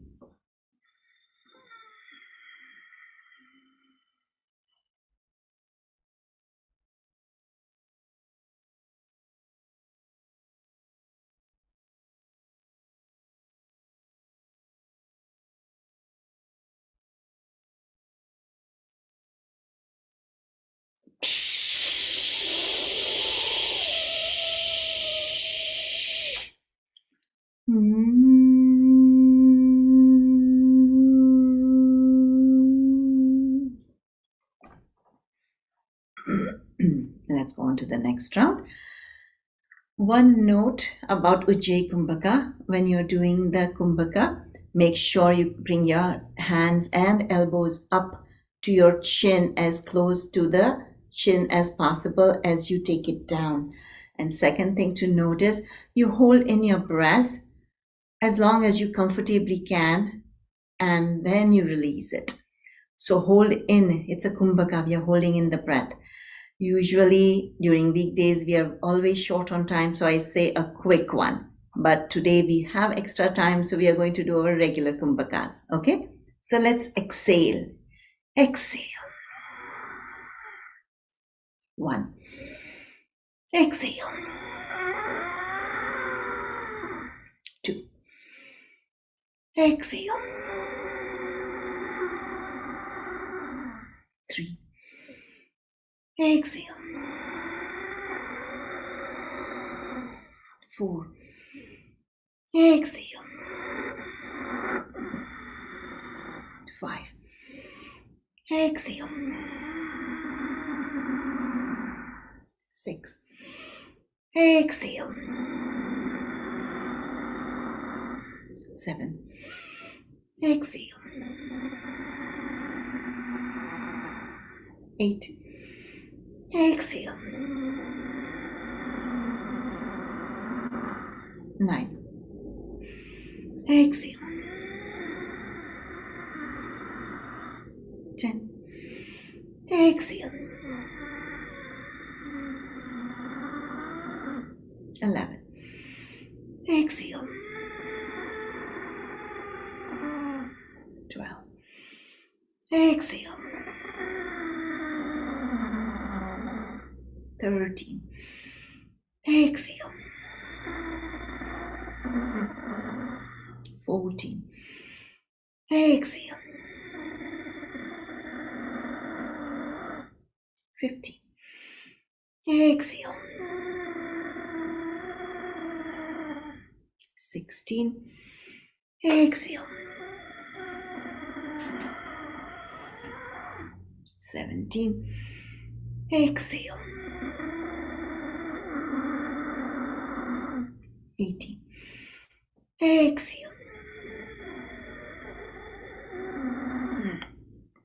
[SPEAKER 1] Let's go on to the next round. One note about Ujjayi Kumbhaka: when you're doing the Kumbhaka, make sure you bring your hands and elbows up to your chin, as close to the chin as possible as you take it down. And second thing to notice, you hold in your breath as long as you comfortably can, and then you release it. So hold in. It's a Kumbhaka. We are holding in the breath. Usually during weekdays, we are always short on time, so I say a quick one. But today we have extra time, so we are going to do our regular Kumbhakas. Okay? So let's exhale. Exhale. 1. Exhale. 2. Exhale. 3. Exhale. 4. Exhale. 5. Exhale. 6. Exhale. 7. Exhale. 8. Exhale. 9. Exhale. 10. Exhale. 11. Exhale. 12. Exhale. 13. Exhale. 14. Exhale. 15. Exhale. 16. Exhale. 17. Exhale. 18. Exhale.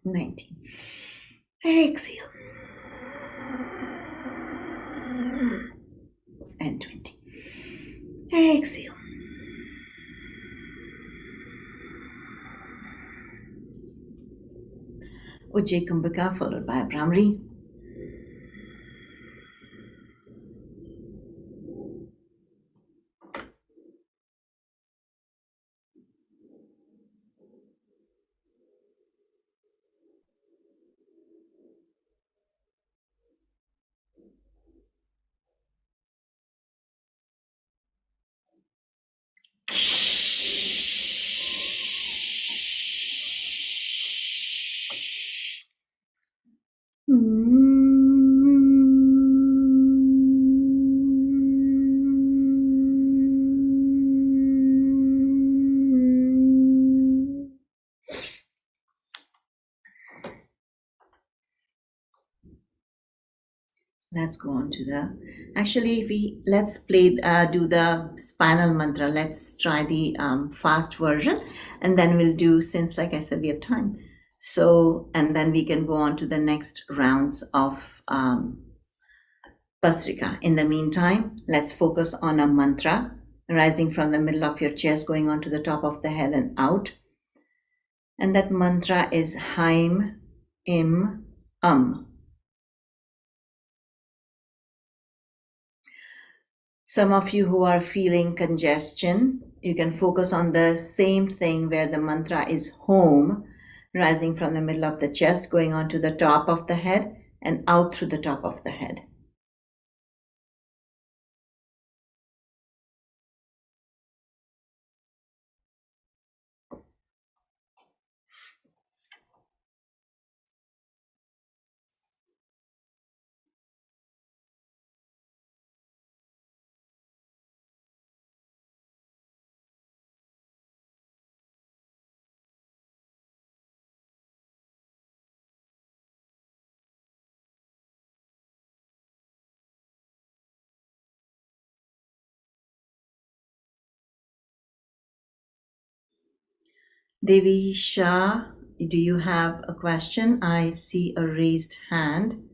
[SPEAKER 1] 19. Exhale. Exhale. Ujjayi Kumbhaka followed by Bhramari. Let's go on to the. Actually, let's do the spinal mantra. Let's try the fast version, and then we'll do, since like I said we have time. So, and then we can go on to the next rounds of Bhastrika. In the meantime, let's focus on a mantra rising from the middle of your chest, going on to the top of the head and out. And that mantra is Haim, Im, Some of you who are feeling congestion, you can focus on the same thing where the mantra is home, rising from the middle of the chest, going on to the top of the head and out through the top of the head. Devi Shah, do you have a question? I see a raised hand.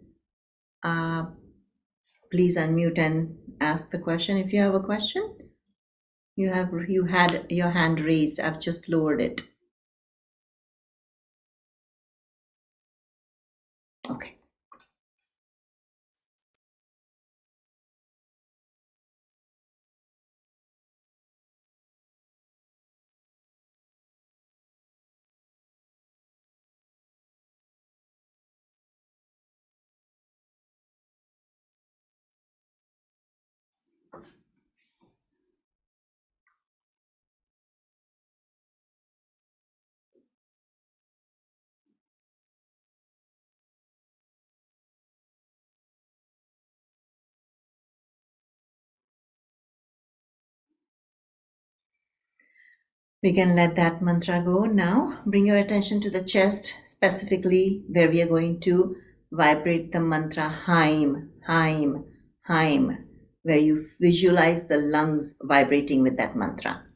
[SPEAKER 1] Please unmute and ask the question if you have a question. You had your hand raised. I've just lowered it. Okay. We can let that mantra go now. Bring your attention to the chest, specifically where we are going to vibrate the mantra Haim, Haim, Haim, where you visualize the lungs vibrating with that mantra.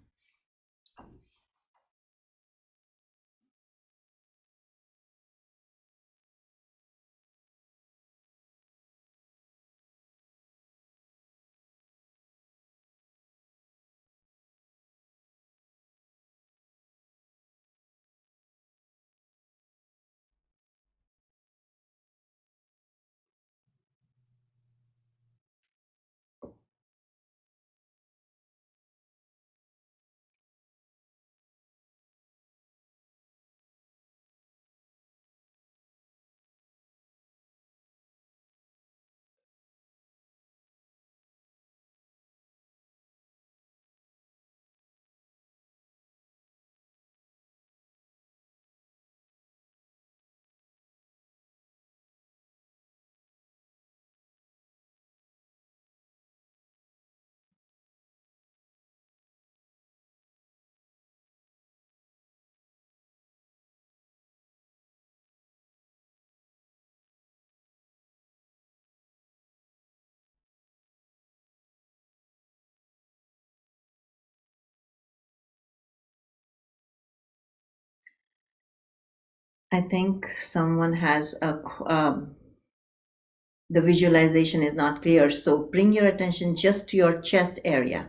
[SPEAKER 1] I think someone has the visualization is not clear. So bring your attention just to your chest area.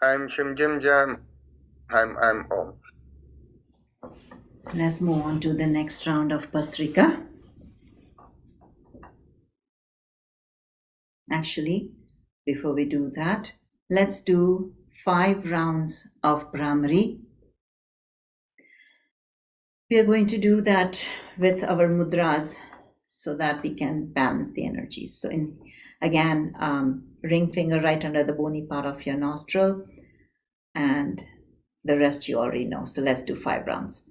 [SPEAKER 2] I'm Shim Jim Jam. I'm Om.
[SPEAKER 1] Let's move on to the next round of Pastrika. Actually, before we do that, let's do 5 rounds of Brahmari. We are going to do that with our mudras so that we can balance the energies. So again, ring finger right under the bony part of your nostril, and the rest you already know. So let's do 5 rounds.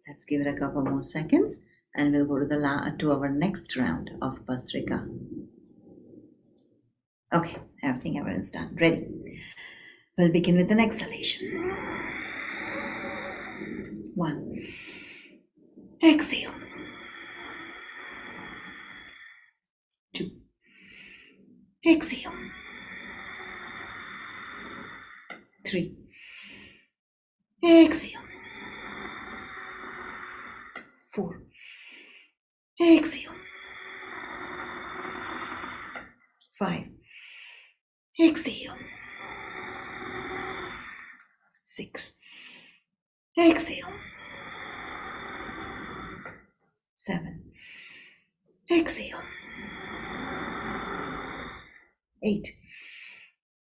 [SPEAKER 1] Let's give it a couple more seconds and we'll go to our next round of Pastrika. Okay, everyone's done. Ready? We'll begin with an exhalation. 1. Exhale. 2. Exhale. 3. Exhale. 4. Exhale. 5. Exhale. 6. Exhale. 7. Exhale. 8.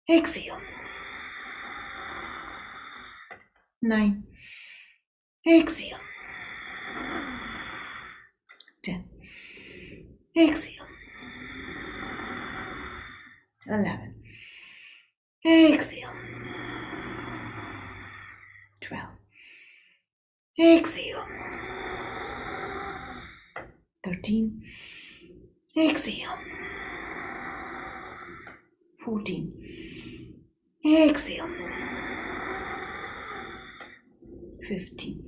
[SPEAKER 1] Exhale. 9. Exhale. 10. Exhale. 11. Exhale. 12. Exhale. 13. Exhale. 14. Exhale. 15.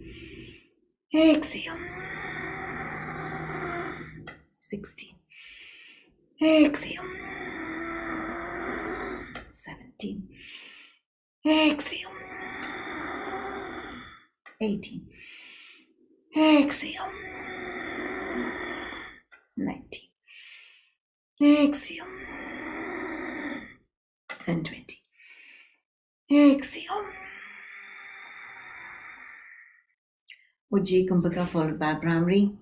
[SPEAKER 1] Exhale. 16. Exhale. 17. Exhale. 18. Exhale. 19. Exhale. And 20. Exhale. Ujjayi Kumbhaka followed by Brahmari.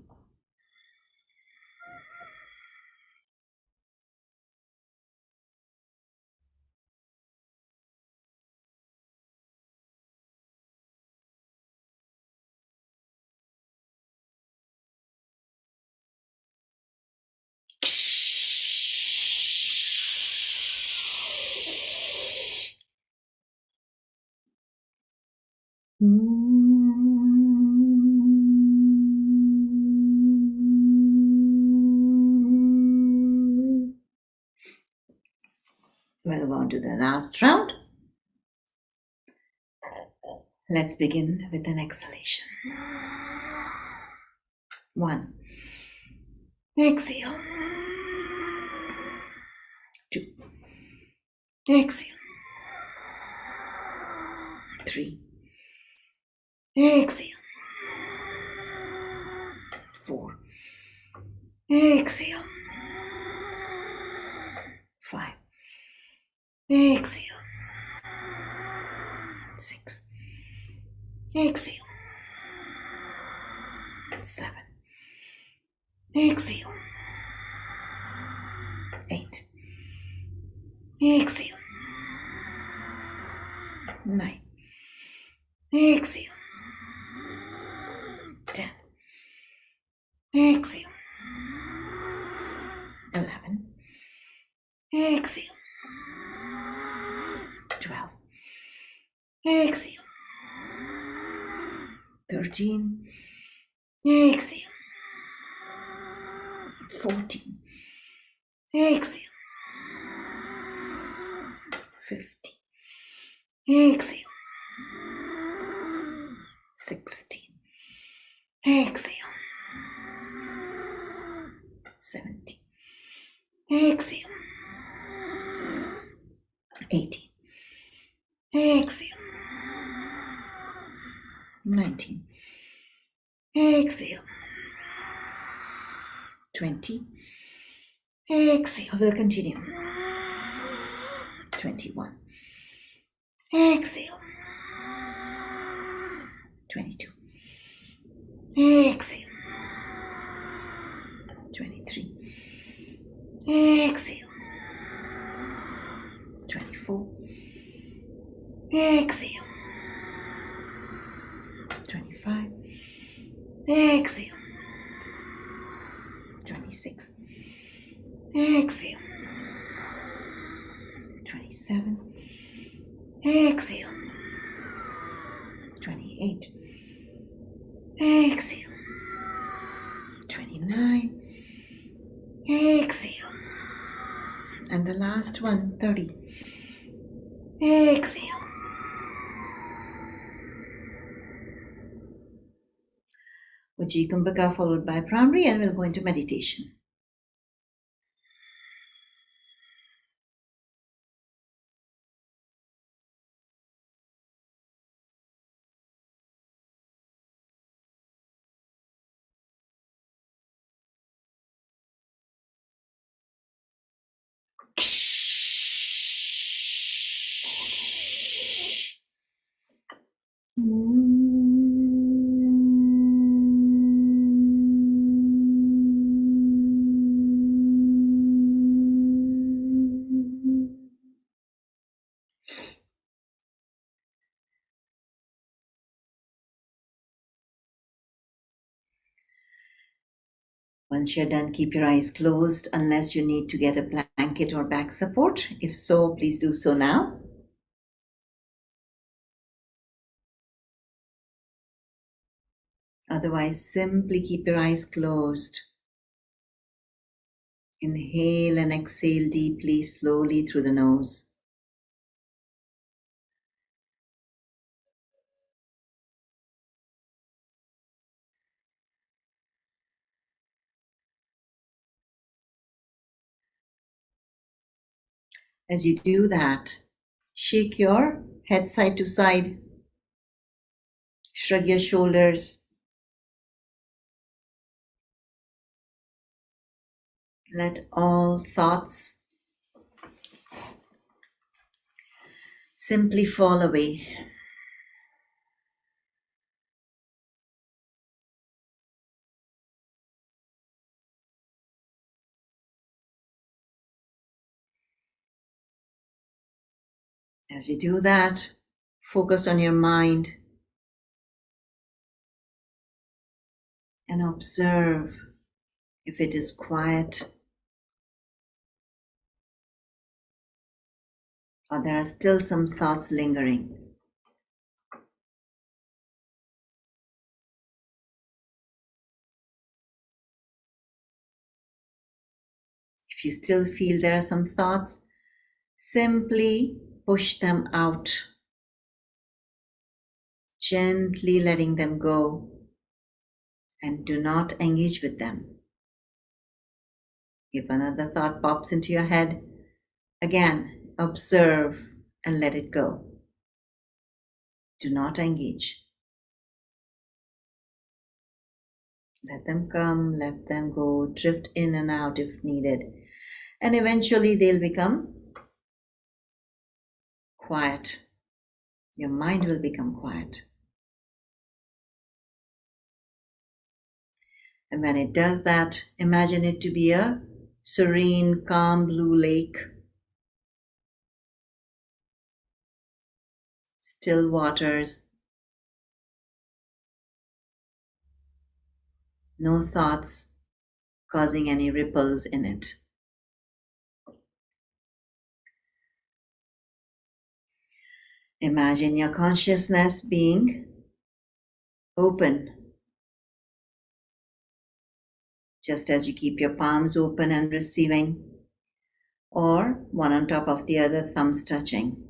[SPEAKER 1] We'll go on to the last round. Let's begin with an exhalation. 1. Exhale. 2. Exhale. 3. Exhale. 4. Exhale. 5. Exhale. 6. Exhale. 7. Exhale. 8. Exhale. 9. Exhale. 10. Exhale. 11. Exhale. 12. Exhale. 13. Exhale. 14. Exhale. 15. Exhale. 16. Exhale. 17. Exhale. 18. Exhale. 19. Exhale. 20. Exhale. We'll continue. 21. Exhale. 22. Exhale. 23. Exhale. 24. Exhale. 25. Exhale. 26. Exhale. 27. Exhale. 28. Exhale. 29. Exhale. And the last one, 30. Exhale. Ujjayi Kumbhaka followed by Bhramari, and we'll go into meditation. Once you're done, keep your eyes closed unless you need to get a blanket or back support. If so, please do so now. Otherwise, simply keep your eyes closed. Inhale and exhale deeply, slowly through the nose. As you do that, shake your head side to side, shrug your shoulders, let all thoughts simply fall away. As you do that, focus on your mind and observe if it is quiet or there are still some thoughts lingering. If you still feel there are some thoughts, simply push them out, gently letting them go, and do not engage with them. If another thought pops into your head, again, observe and let it go. Do not engage. Let them come, let them go, drift in and out if needed. and eventually they'll become quiet. Your mind will become quiet. And when it does that, imagine it to be a serene, calm blue lake, still waters, no thoughts causing any ripples in it. Imagine your consciousness being open, just as you keep your palms open and receiving, or one on top of the other, thumbs touching.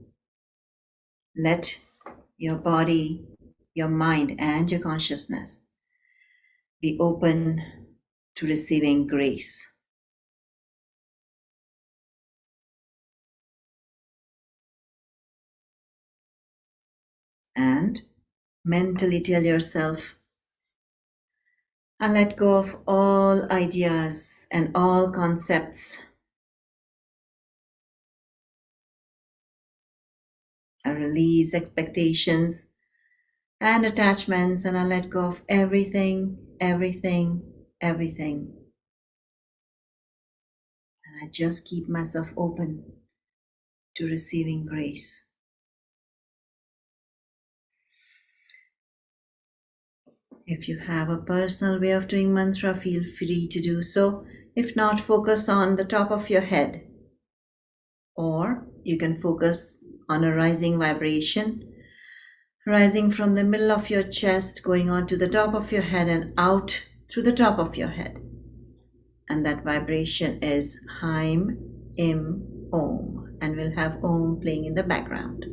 [SPEAKER 1] Let your body, your mind, and your consciousness be open to receiving grace. And mentally tell yourself, I let go of all ideas and all concepts. I release expectations and attachments, and I let go of everything. And I just keep myself open to receiving grace. If you have a personal way of doing mantra, feel free to do so. If not, focus on the top of your head. Or you can focus on a rising vibration, rising from the middle of your chest, going on to the top of your head and out through the top of your head. And that vibration is Haim, Im, Om. And we'll have Om playing in the background.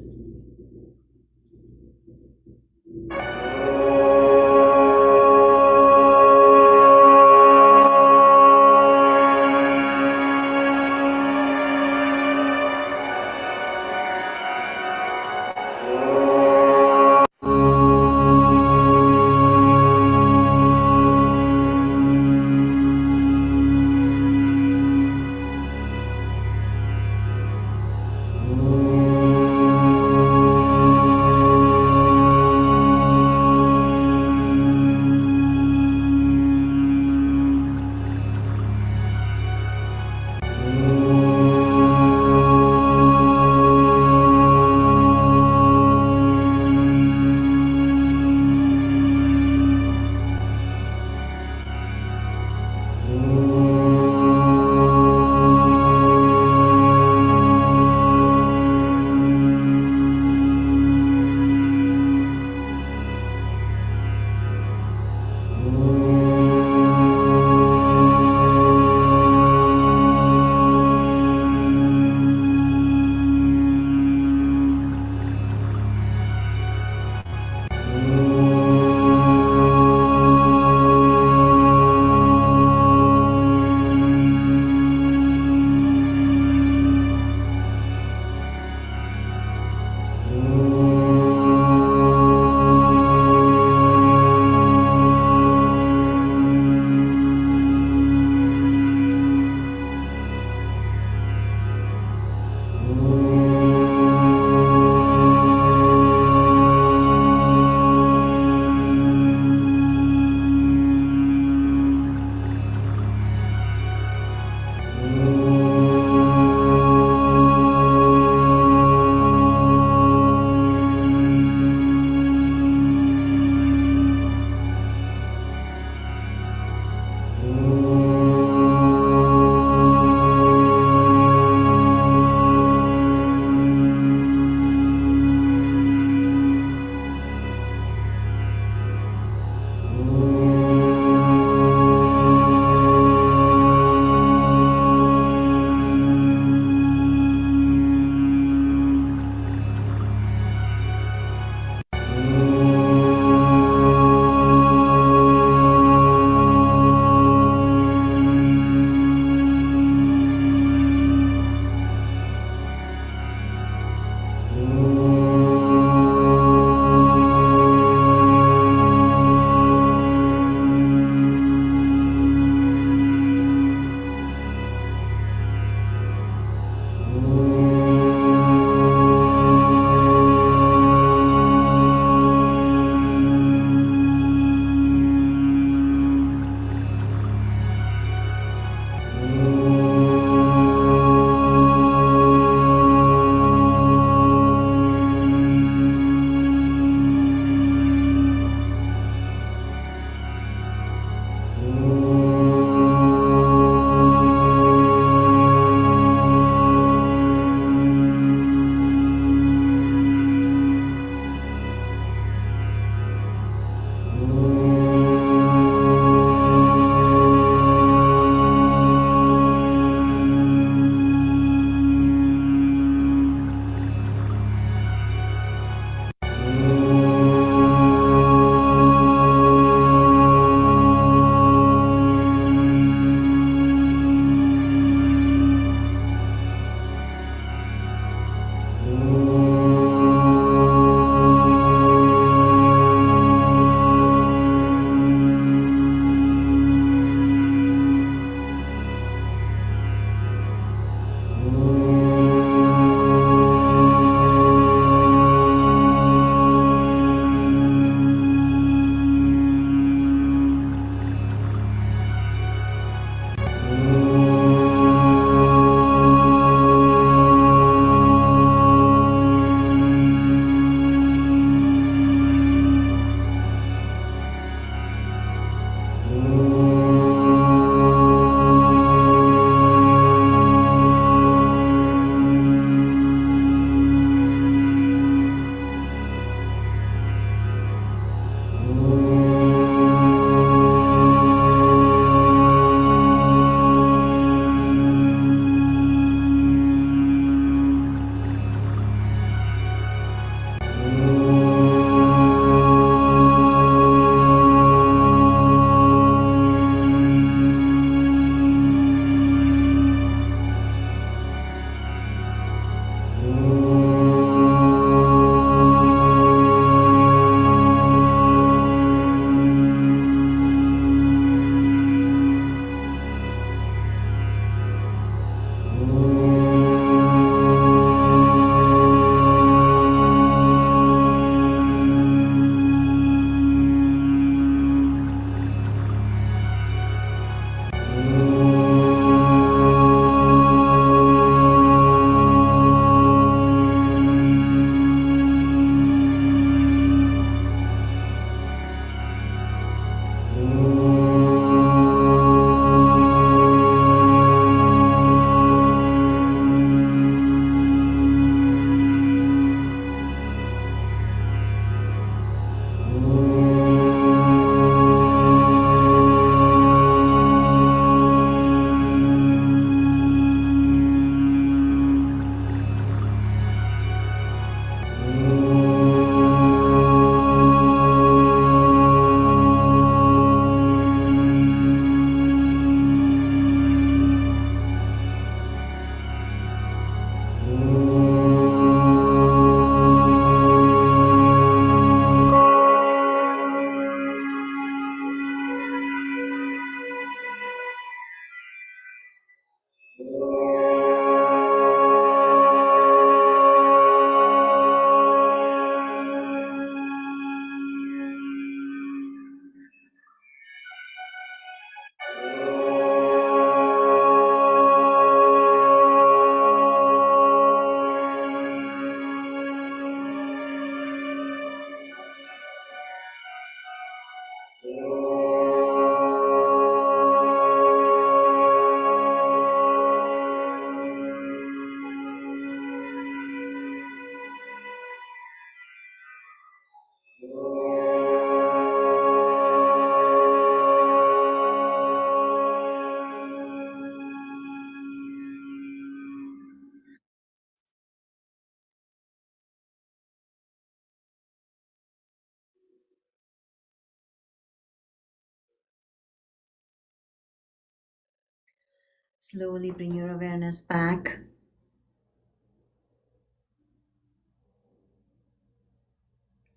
[SPEAKER 1] Slowly bring your awareness back.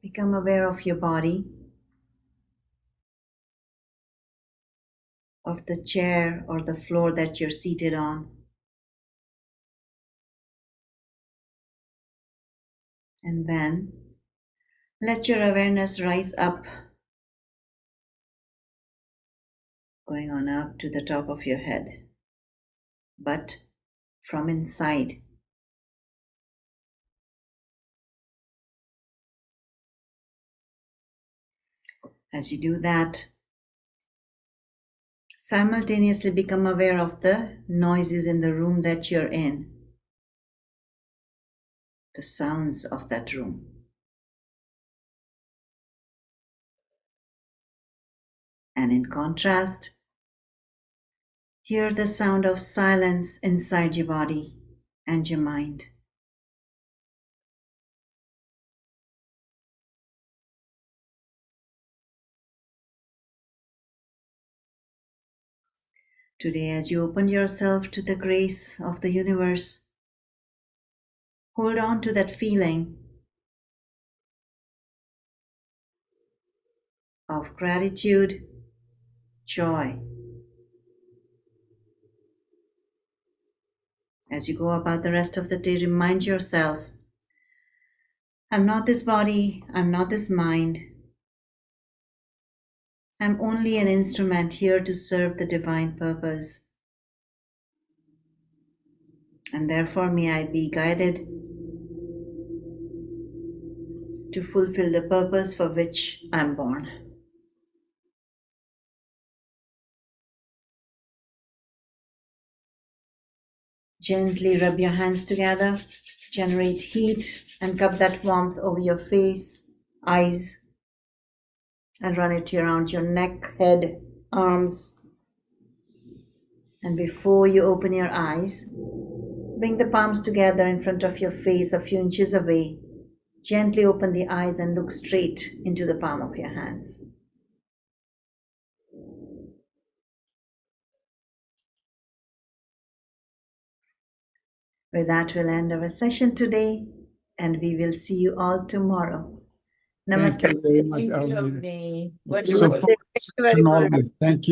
[SPEAKER 1] Become aware of your body, of the chair or the floor that you're seated on. And then let your awareness rise up, going on up to the top of your head, but from inside. As you do that, simultaneously become aware of the noises in the room that you're in, the sounds of that room. And in contrast, hear the sound of silence inside your body and your mind. Today, as you open yourself to the grace of the universe, hold on to that feeling of gratitude, joy. As you go about the rest of the day, remind yourself, I'm not this body, I'm not this mind. I'm only an instrument here to serve the divine purpose. And therefore, may I be guided to fulfill the purpose for which I'm born. Gently rub your hands together, generate heat, and cup that warmth over your face, eyes, and run it around your neck, head, arms. And before you open your eyes, bring the palms together in front of your face a few inches away. Gently open the eyes and look straight into the palm of your hands. With that, we'll end our session today, and we will see you all tomorrow. Namaste.
[SPEAKER 3] Thank you very much,
[SPEAKER 4] Thank you,
[SPEAKER 3] Arlene.
[SPEAKER 4] Avni.
[SPEAKER 3] Support
[SPEAKER 4] Wonderful.
[SPEAKER 3] and always. Thank you.